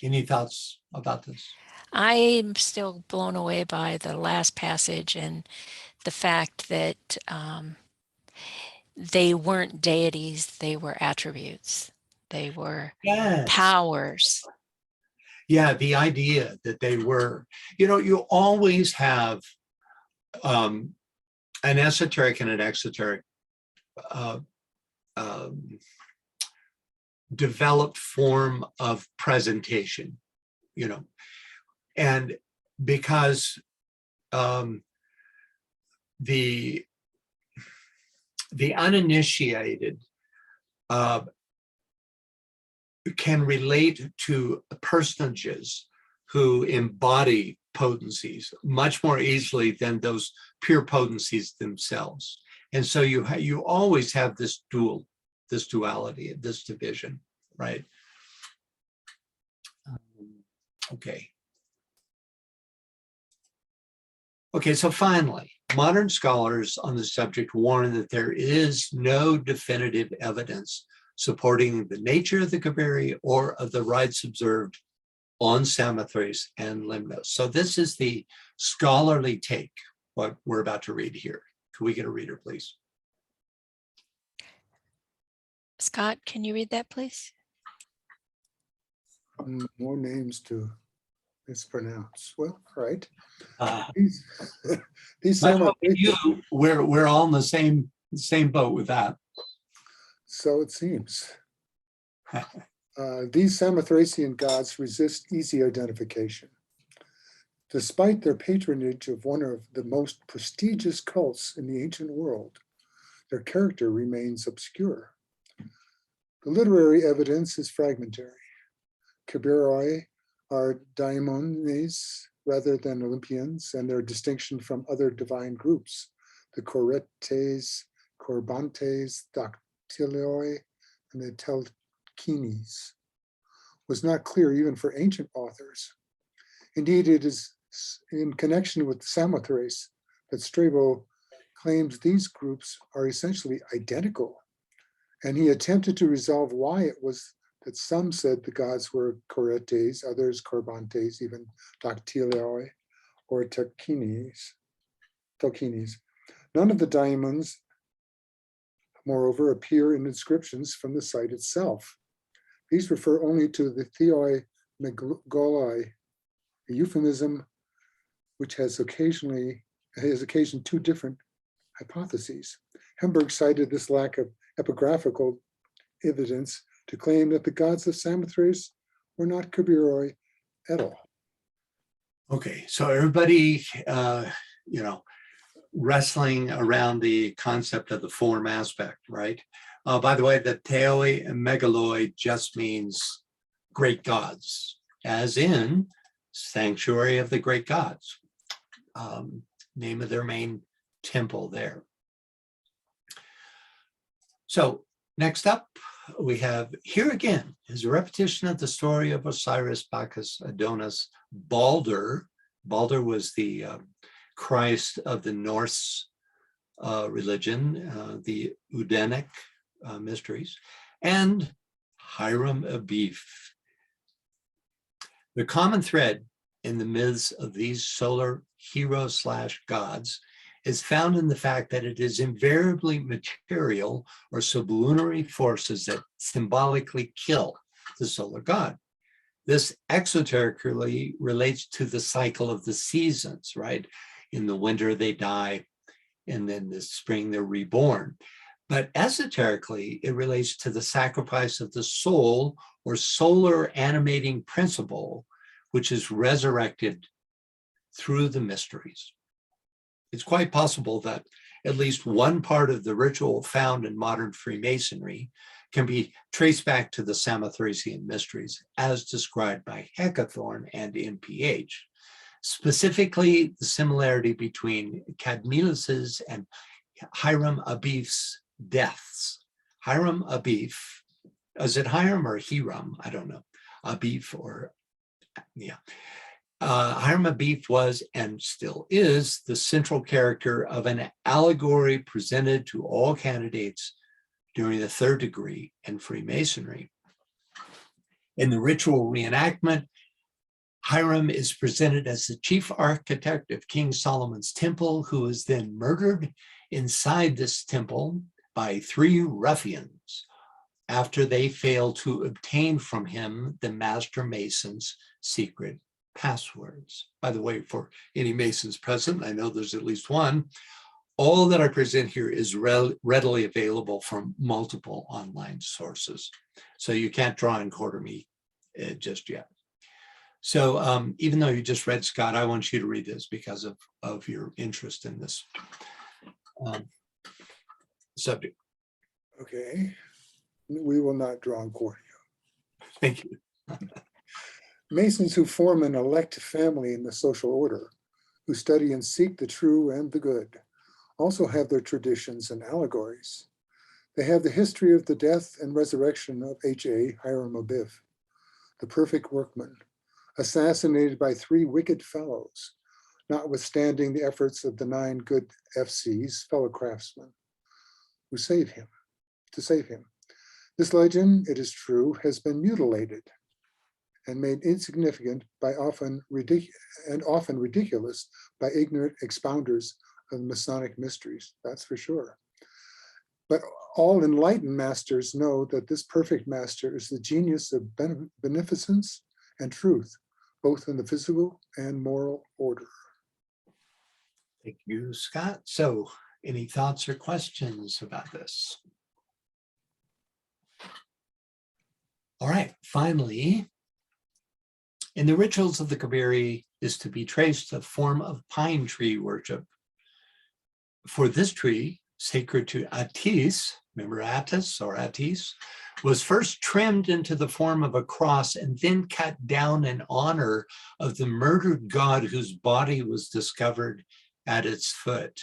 any thoughts about this? I'm still blown away by the last passage and the fact that they weren't deities, they were attributes. They were powers. Yeah, the idea that they were, you always have an esoteric and an exoteric developed form of presentation, and because the uninitiated can relate to personages who embody potencies much more easily than those pure potencies themselves. And so you always have this duality, this division, right? Okay. Okay, so finally, modern scholars on the subject warn that there is no definitive evidence supporting the nature of the Khabiri or of the rites observed on Samatharis and Lemnos. So this is the scholarly take, what we're about to read here. Can we get a reader, please? Scott, can you read that, please? More names to mispronounce. Well, right. These we're all in the same boat with that. So it seems. These Samathrasian gods resist easy identification. Despite their patronage of one of the most prestigious cults in the ancient world, their character remains obscure. The literary evidence is fragmentary. Khabiroi are daimones rather than Olympians, and their distinction from other divine groups, the Koretes, Korbantes, Dactylioi, and the Telkines, was not clear even for ancient authors. Indeed, it is in connection with Samutharis that Strabo claims these groups are essentially identical, and he attempted to resolve why it was that some said the gods were Koretes, others Korbantes, even Dactylioi or Telkines. None of the daimons, moreover, appear in inscriptions from the site itself. These refer only to the theoi megoloi, a euphemism which has occasioned two different hypotheses. Hemberg cited this lack of epigraphical evidence to claim that the gods of Samatharis were not Khabiroi at all. Okay, so everybody, wrestling around the concept of the form aspect, right? By the way, the theoi and megaloi just means great gods, as in sanctuary of the great gods, name of their main temple there. So next up, we have here again is a repetition of the story of Osiris, Bacchus, Adonis, Balder. Balder was the Christ of the Norse religion, the Udenic mysteries, and Hiram Abiff. The common thread in the myths of these solar heroes/gods is found in the fact that it is invariably material or sublunary forces that symbolically kill the solar god. This exoterically relates to the cycle of the seasons, right? In the winter, they die, and then the spring, they're reborn. But esoterically, it relates to the sacrifice of the soul or solar animating principle, which is resurrected through the mysteries. It's quite possible that at least one part of the ritual found in modern Freemasonry can be traced back to the Samatharisian mysteries as described by Heckathorn and MPH. Specifically, the similarity between Cadmilus's and Hiram Abiff's deaths. Hiram Abiff, is it Hiram or Hiram? I don't know. Abiff or, yeah. Hiram Abiff was and still is the central character of an allegory presented to all candidates during the third degree in Freemasonry. In the ritual reenactment, Hiram is presented as the chief architect of King Solomon's temple, who is then murdered inside this temple by 3 ruffians after they fail to obtain from him the master mason's secret passwords. By the way, for any masons present, I know there's at least one, all that I present here is readily available from multiple online sources. So you can't draw and quarter me just yet. So even though you just read Scott, I want you to read this because of your interest in this subject. Okay, we will not draw and quarter you. Thank you. Masons who form an elect family in the social order, who study and seek the true and the good, also have their traditions and allegories. They have the history of the death and resurrection of H.A. Hiram Abiff, the perfect workman, assassinated by 3 wicked fellows, notwithstanding the efforts of the 9 good FCs, fellow craftsmen, to save him. This legend, it is true, has been mutilated and made insignificant by often ridiculous by ignorant expounders of the Masonic mysteries, that's for sure. But all enlightened masters know that this perfect master is the genius of beneficence and truth, both in the physical and moral order. Thank you, Scott. So any thoughts or questions about this? All right, finally, in the rituals of the Khabiri, is to be traced to a form of pine tree worship. For this tree, sacred to Attis, remember Attis or Attis, was first trimmed into the form of a cross and then cut down in honor of the murdered god whose body was discovered at its foot.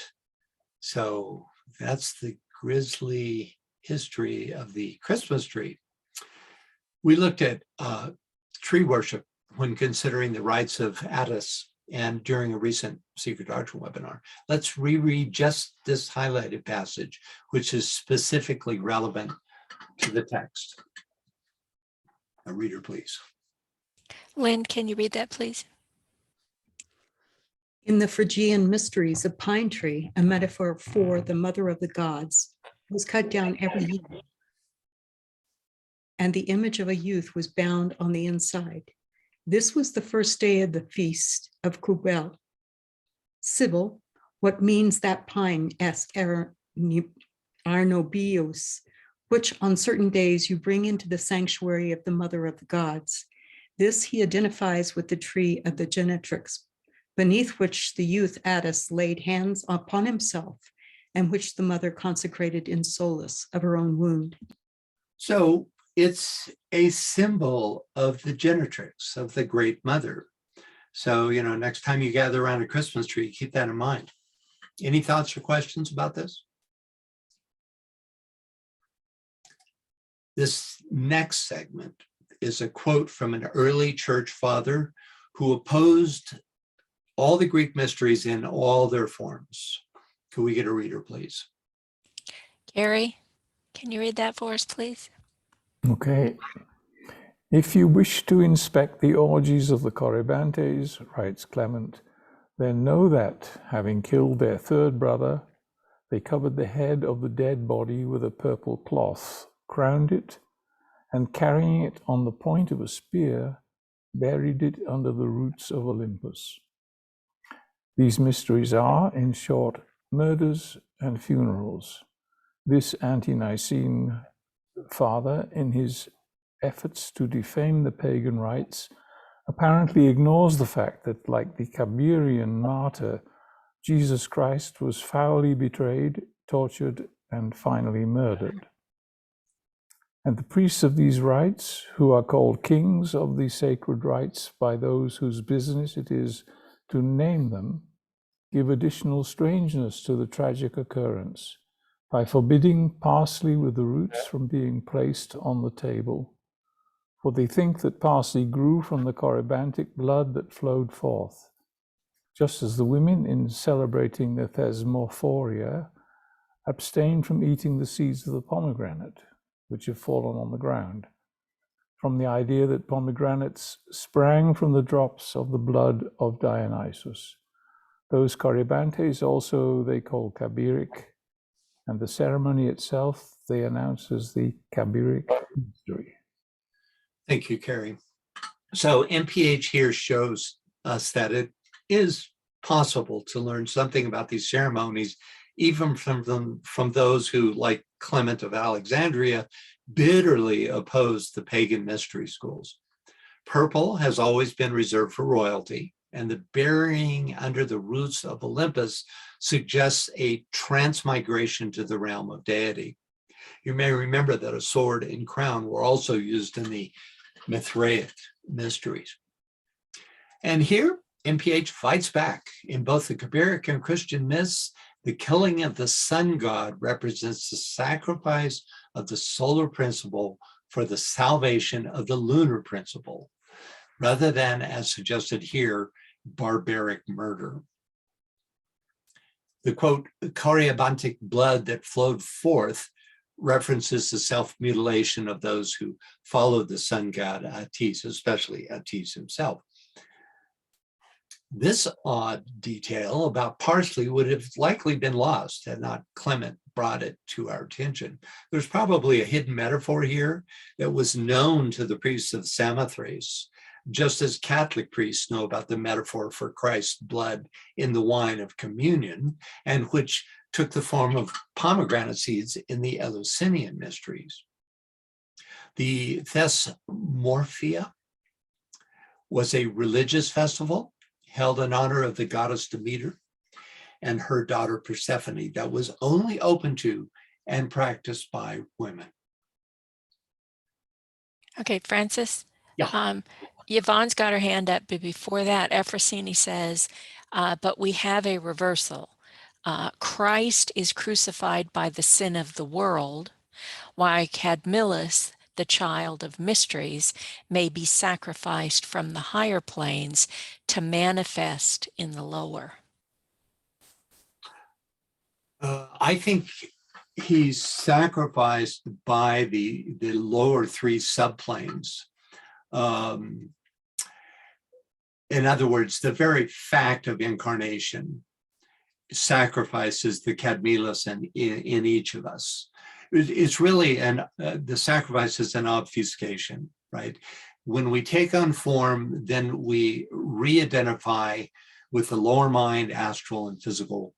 So that's the grisly history of the Christmas tree. We looked at tree worship when considering the rites of Attis and during a recent Secret Doctrine webinar. Let's reread just this highlighted passage, which is specifically relevant to the text. A reader, please. Lynn, can you read that, please? In the Phrygian Mysteries, a pine tree, a metaphor for the mother of the gods, was cut down every year, and the image of a youth was bound on the inside. This was the first day of the feast of Kubel. Sibyl, what means that pine es arnobios, which on certain days you bring into the sanctuary of the mother of the gods. This he identifies with the tree of the genetrix, beneath which the youth Attis laid hands upon himself, and which the mother consecrated in solace of her own wound. So it's a symbol of the genetrix, of the Great Mother. So, next time you gather around a Christmas tree, keep that in mind. Any thoughts or questions about this? This next segment is a quote from an early church father who opposed all the Greek mysteries in all their forms. Could we get a reader, please? Gary, can you read that for us, please? Okay. If you wish to inspect the orgies of the Corybantes, writes Clement, then know that, having killed their third brother, they covered the head of the dead body with a purple cloth, crowned it, and carrying it on the point of a spear, buried it under the roots of Olympus. These mysteries are, in short, murders and funerals. This ante-Nicene father, in his efforts to defame the pagan rites, apparently ignores the fact that, like the Khabirian martyr, Jesus Christ was foully betrayed, tortured, and finally murdered. And the priests of these rites, who are called kings of the sacred rites by those whose business it is to name them, give additional strangeness to the tragic occurrence by forbidding parsley with the roots from being placed on the table. For they think that parsley grew from the Corybantic blood that flowed forth, just as the women, in celebrating the Thesmophoria, abstain from eating the seeds of the pomegranate, which have fallen on the ground, from the idea that pomegranates sprang from the drops of the blood of Dionysus. Those Corybantes also they call Khabiric, and the ceremony itself they announce as the Khabiric mystery. Thank you, Carrie. So MPH here shows us that it is possible to learn something about these ceremonies, even from those who, like Clement of Alexandria, bitterly opposed the pagan mystery schools. Purple has always been reserved for royalty, and the burying under the roots of Olympus suggests a transmigration to the realm of deity. You may remember that a sword and crown were also used in the Mithraic mysteries. And here, MPH fights back. In both the Khabiric and Christian myths, the killing of the sun god represents the sacrifice of the solar principle for the salvation of the lunar principle, rather than, as suggested here, barbaric murder. The quote, Corybantic blood that flowed forth references the self-mutilation of those who followed the sun god Attis, especially Attis himself. This odd detail about parsley would have likely been lost had not Clement brought it to our attention. There's probably a hidden metaphor here that was known to the priests of Samatharis, just as Catholic priests know about the metaphor for Christ's blood in the wine of communion, and which took the form of pomegranate seeds in the Eleusinian mysteries. The Thesmorphia was a religious festival held in honor of the goddess Demeter and her daughter Persephone, that was only open to and practiced by women. Okay, Francis. Yeah. Yvonne's got her hand up, but before that, Ephrosyne says, but we have a reversal. Christ is crucified by the sin of the world, while Cadmilus, the child of mysteries, may be sacrificed from the higher planes to manifest in the lower. I think he's sacrificed by the lower three subplanes. In other words, the very fact of incarnation sacrifices the Cadmilus in each of us. It's really the sacrifice is an obfuscation, right? When we take on form, then we re-identify with the lower mind, astral, and physical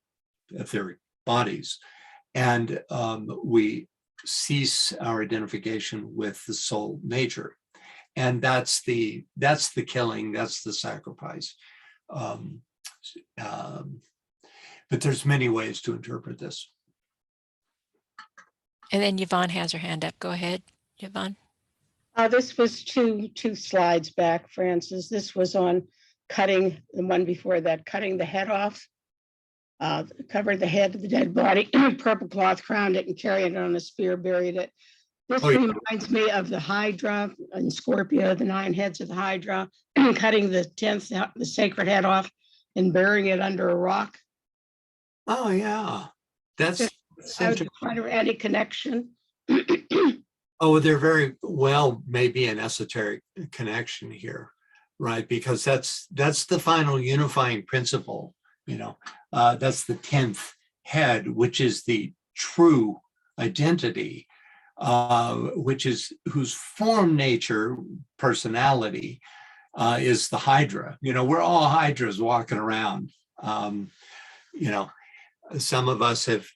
etheric bodies, and we cease our identification with the soul nature, and that's the killing, that's the sacrifice. But there's many ways to interpret this. And then Yvonne has her hand up. Go ahead, Yvonne. This was two slides back, Francis. This was on cutting, the one before that, cutting the head off. Covered the head of the dead body, purple cloth, crowned it, and carried it on a spear, buried it. This reminds me of the Hydra and Scorpio, the 9 heads of the Hydra, cutting the 10th, the sacred head off and burying it under a rock. Oh, yeah. That's I was trying to add a connection. Oh, there very well may be an esoteric connection here, right? Because that's the final unifying principle, you know. That's the 10th head, which is the true identity, whose form, nature, personality is the Hydra. You know, we're all Hydras walking around. You know, some of us have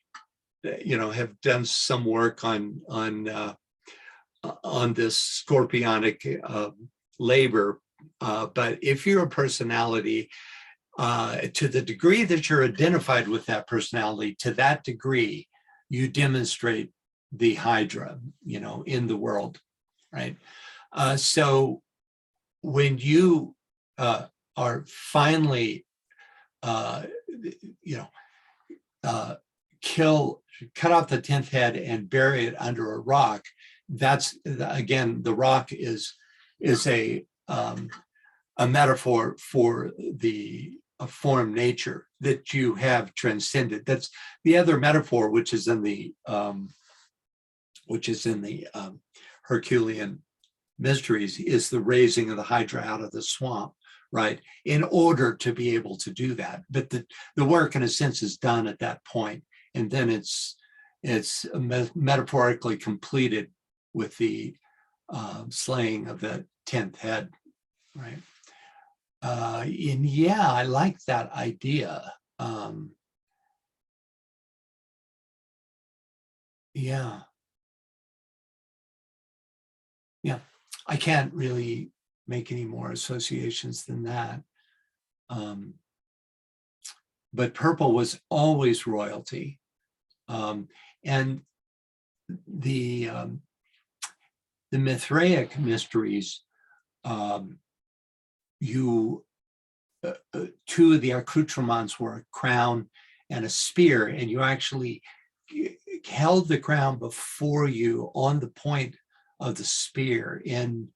done some work on this scorpionic labor. But if you're a personality, to the degree that you're identified with that personality, to that degree, you demonstrate the Hydra, you know, in the world, right? So when you are finally, cut off the 10th head and bury it under a rock, that's, again, the rock is a metaphor for a form nature that you have transcended. That's the other metaphor, which is in the Herculean mysteries, is the raising of the Hydra out of the swamp, right? In order to be able to do that, but the work, in a sense, is done at that point, and then it's metaphorically completed with the slaying of the 10th head, right? And yeah, I like that idea. Yeah, I can't really make any more associations than that. But purple was always royalty. And the Mithraic mysteries, two of the accoutrements were a crown and a spear, and you actually held the crown before you on the point of the spear in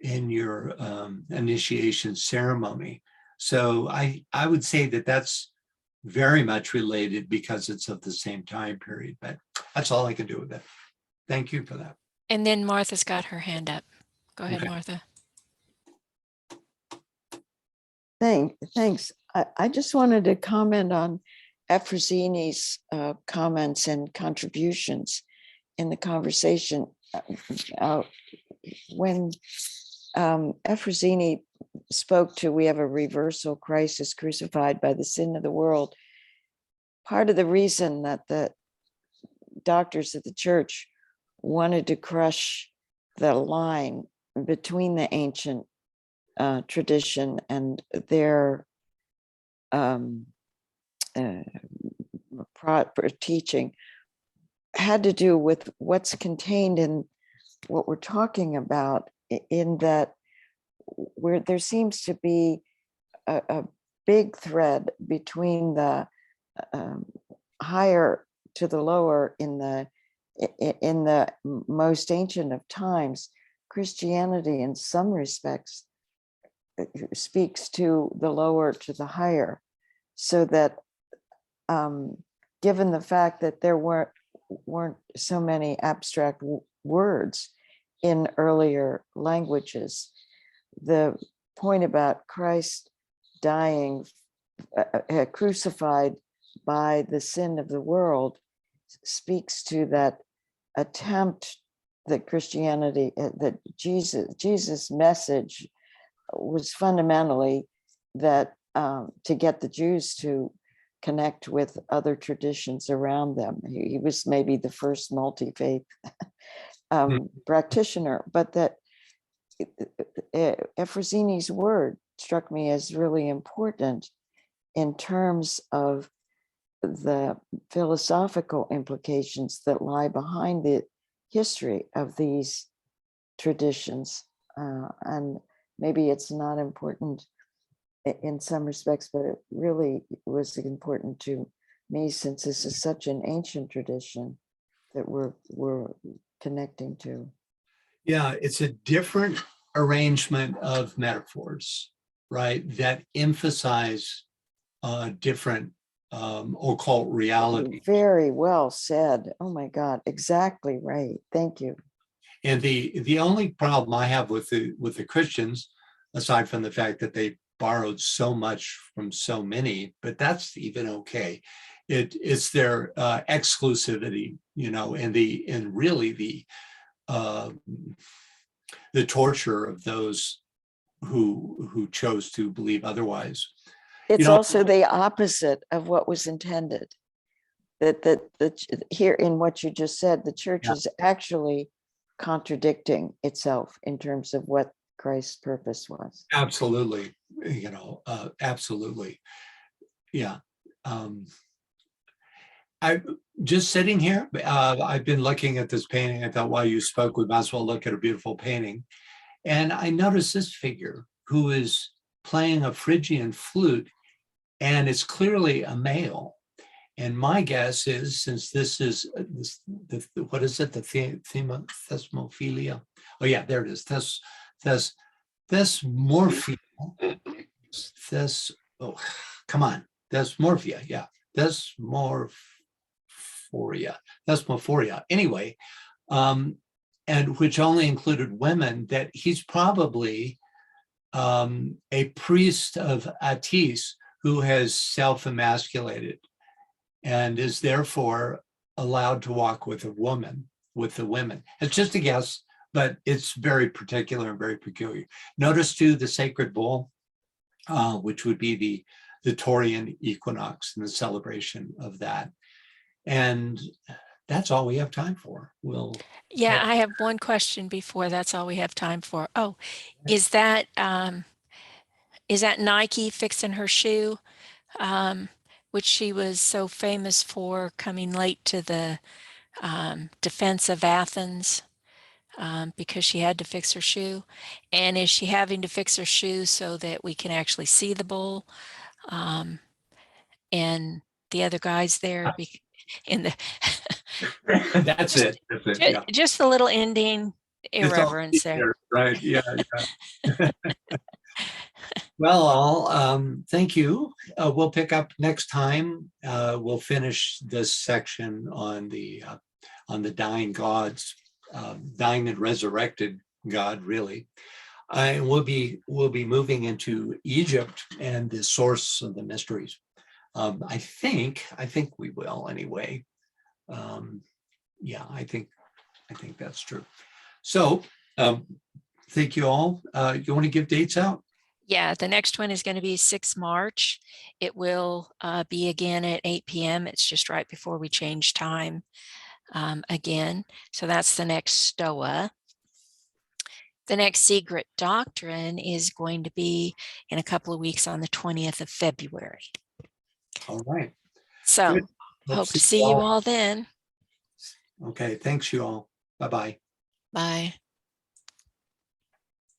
your initiation ceremony. So I would say that that's very much related because it's of the same time period, but that's all I can do with it. Thank you for that. And then Martha's got her hand up. Go ahead, Okay. Martha. Thanks. I just wanted to comment on Ephrosyne's comments and contributions in the conversation. When Ephrosyne spoke to, we have a reversal, Christ is crucified by the sin of the world. Part of the reason that the doctors of the church wanted to crush the line between the ancient tradition and their um, teaching had to do with what's contained in what we're talking about, in that where there seems to be a big thread between the higher to the lower in the most ancient of times. Christianity, in some respects, speaks to the lower to the higher, so that given the fact that there weren't so many abstract words in earlier languages, the point about Christ dying crucified by the sin of the world speaks to that attempt that Christianity, that Jesus' message was fundamentally that to get the Jews to connect with other traditions around them. He was maybe the first multi-faith practitioner, but that Efrosini's word struck me as really important in terms of the philosophical implications that lie behind the history of these traditions. And maybe it's not important in some respects, but it really was important to me, since this is such an ancient tradition that we're connecting to. Yeah, it's a different arrangement of metaphors, right, that emphasize different occult reality. Very well said. Oh my God, exactly right. Thank you. And the only problem I have with the Christians, aside from the fact that they borrowed so much from so many, but that's even okay. It's their exclusivity, and really the torture of those who chose to believe otherwise. It's also the opposite of what was intended. That here in what you just said, the church is actually contradicting itself in terms of what Christ's purpose was. Absolutely, absolutely, yeah. I just sitting here, I've been looking at this painting. I thought while you spoke, we might as well look at a beautiful painting. And I noticed this figure who is playing a Phrygian flute, and it's clearly a male. And my guess is, since this is what is it? The theme of thesmophilia. Oh yeah, there it is. Thesmorphia. Come on. Thesmorphia. Yeah. Thesmophoria. Anyway, and which only included women, that he's probably a priest of Attis who has self-emasculated and is therefore allowed to walk with the women. It's just a guess, but it's very particular and very peculiar. Notice too the sacred bull, which would be the Taurian equinox and the celebration of that. And that's all we have time for. I have one question before that's all we have time for. Oh, is that Nike fixing her shoe, which she was so famous for, coming late to the defense of Athens because she had to fix her shoe? And is she having to fix her shoe so that we can actually see the bull and the other guys there in the That's it. Yeah. Just a little ending irreverence there. Right. Yeah. Well, thank you. We'll pick up next time. We'll finish this section on the dying gods, dying and resurrected God, really. And we'll be moving into Egypt and the source of the mysteries. I think we will anyway. Yeah, I think that's true. So thank you all. You want to give dates out? Yeah, the next one is going to be 6 March. It will be again at 8 p.m. It's just right before we change time again. So that's the next Stoa. The next secret doctrine is going to be in a couple of weeks on the 20th of February. All right. So Good. hope to see you all then. Okay, thanks you all. Bye-bye. Bye.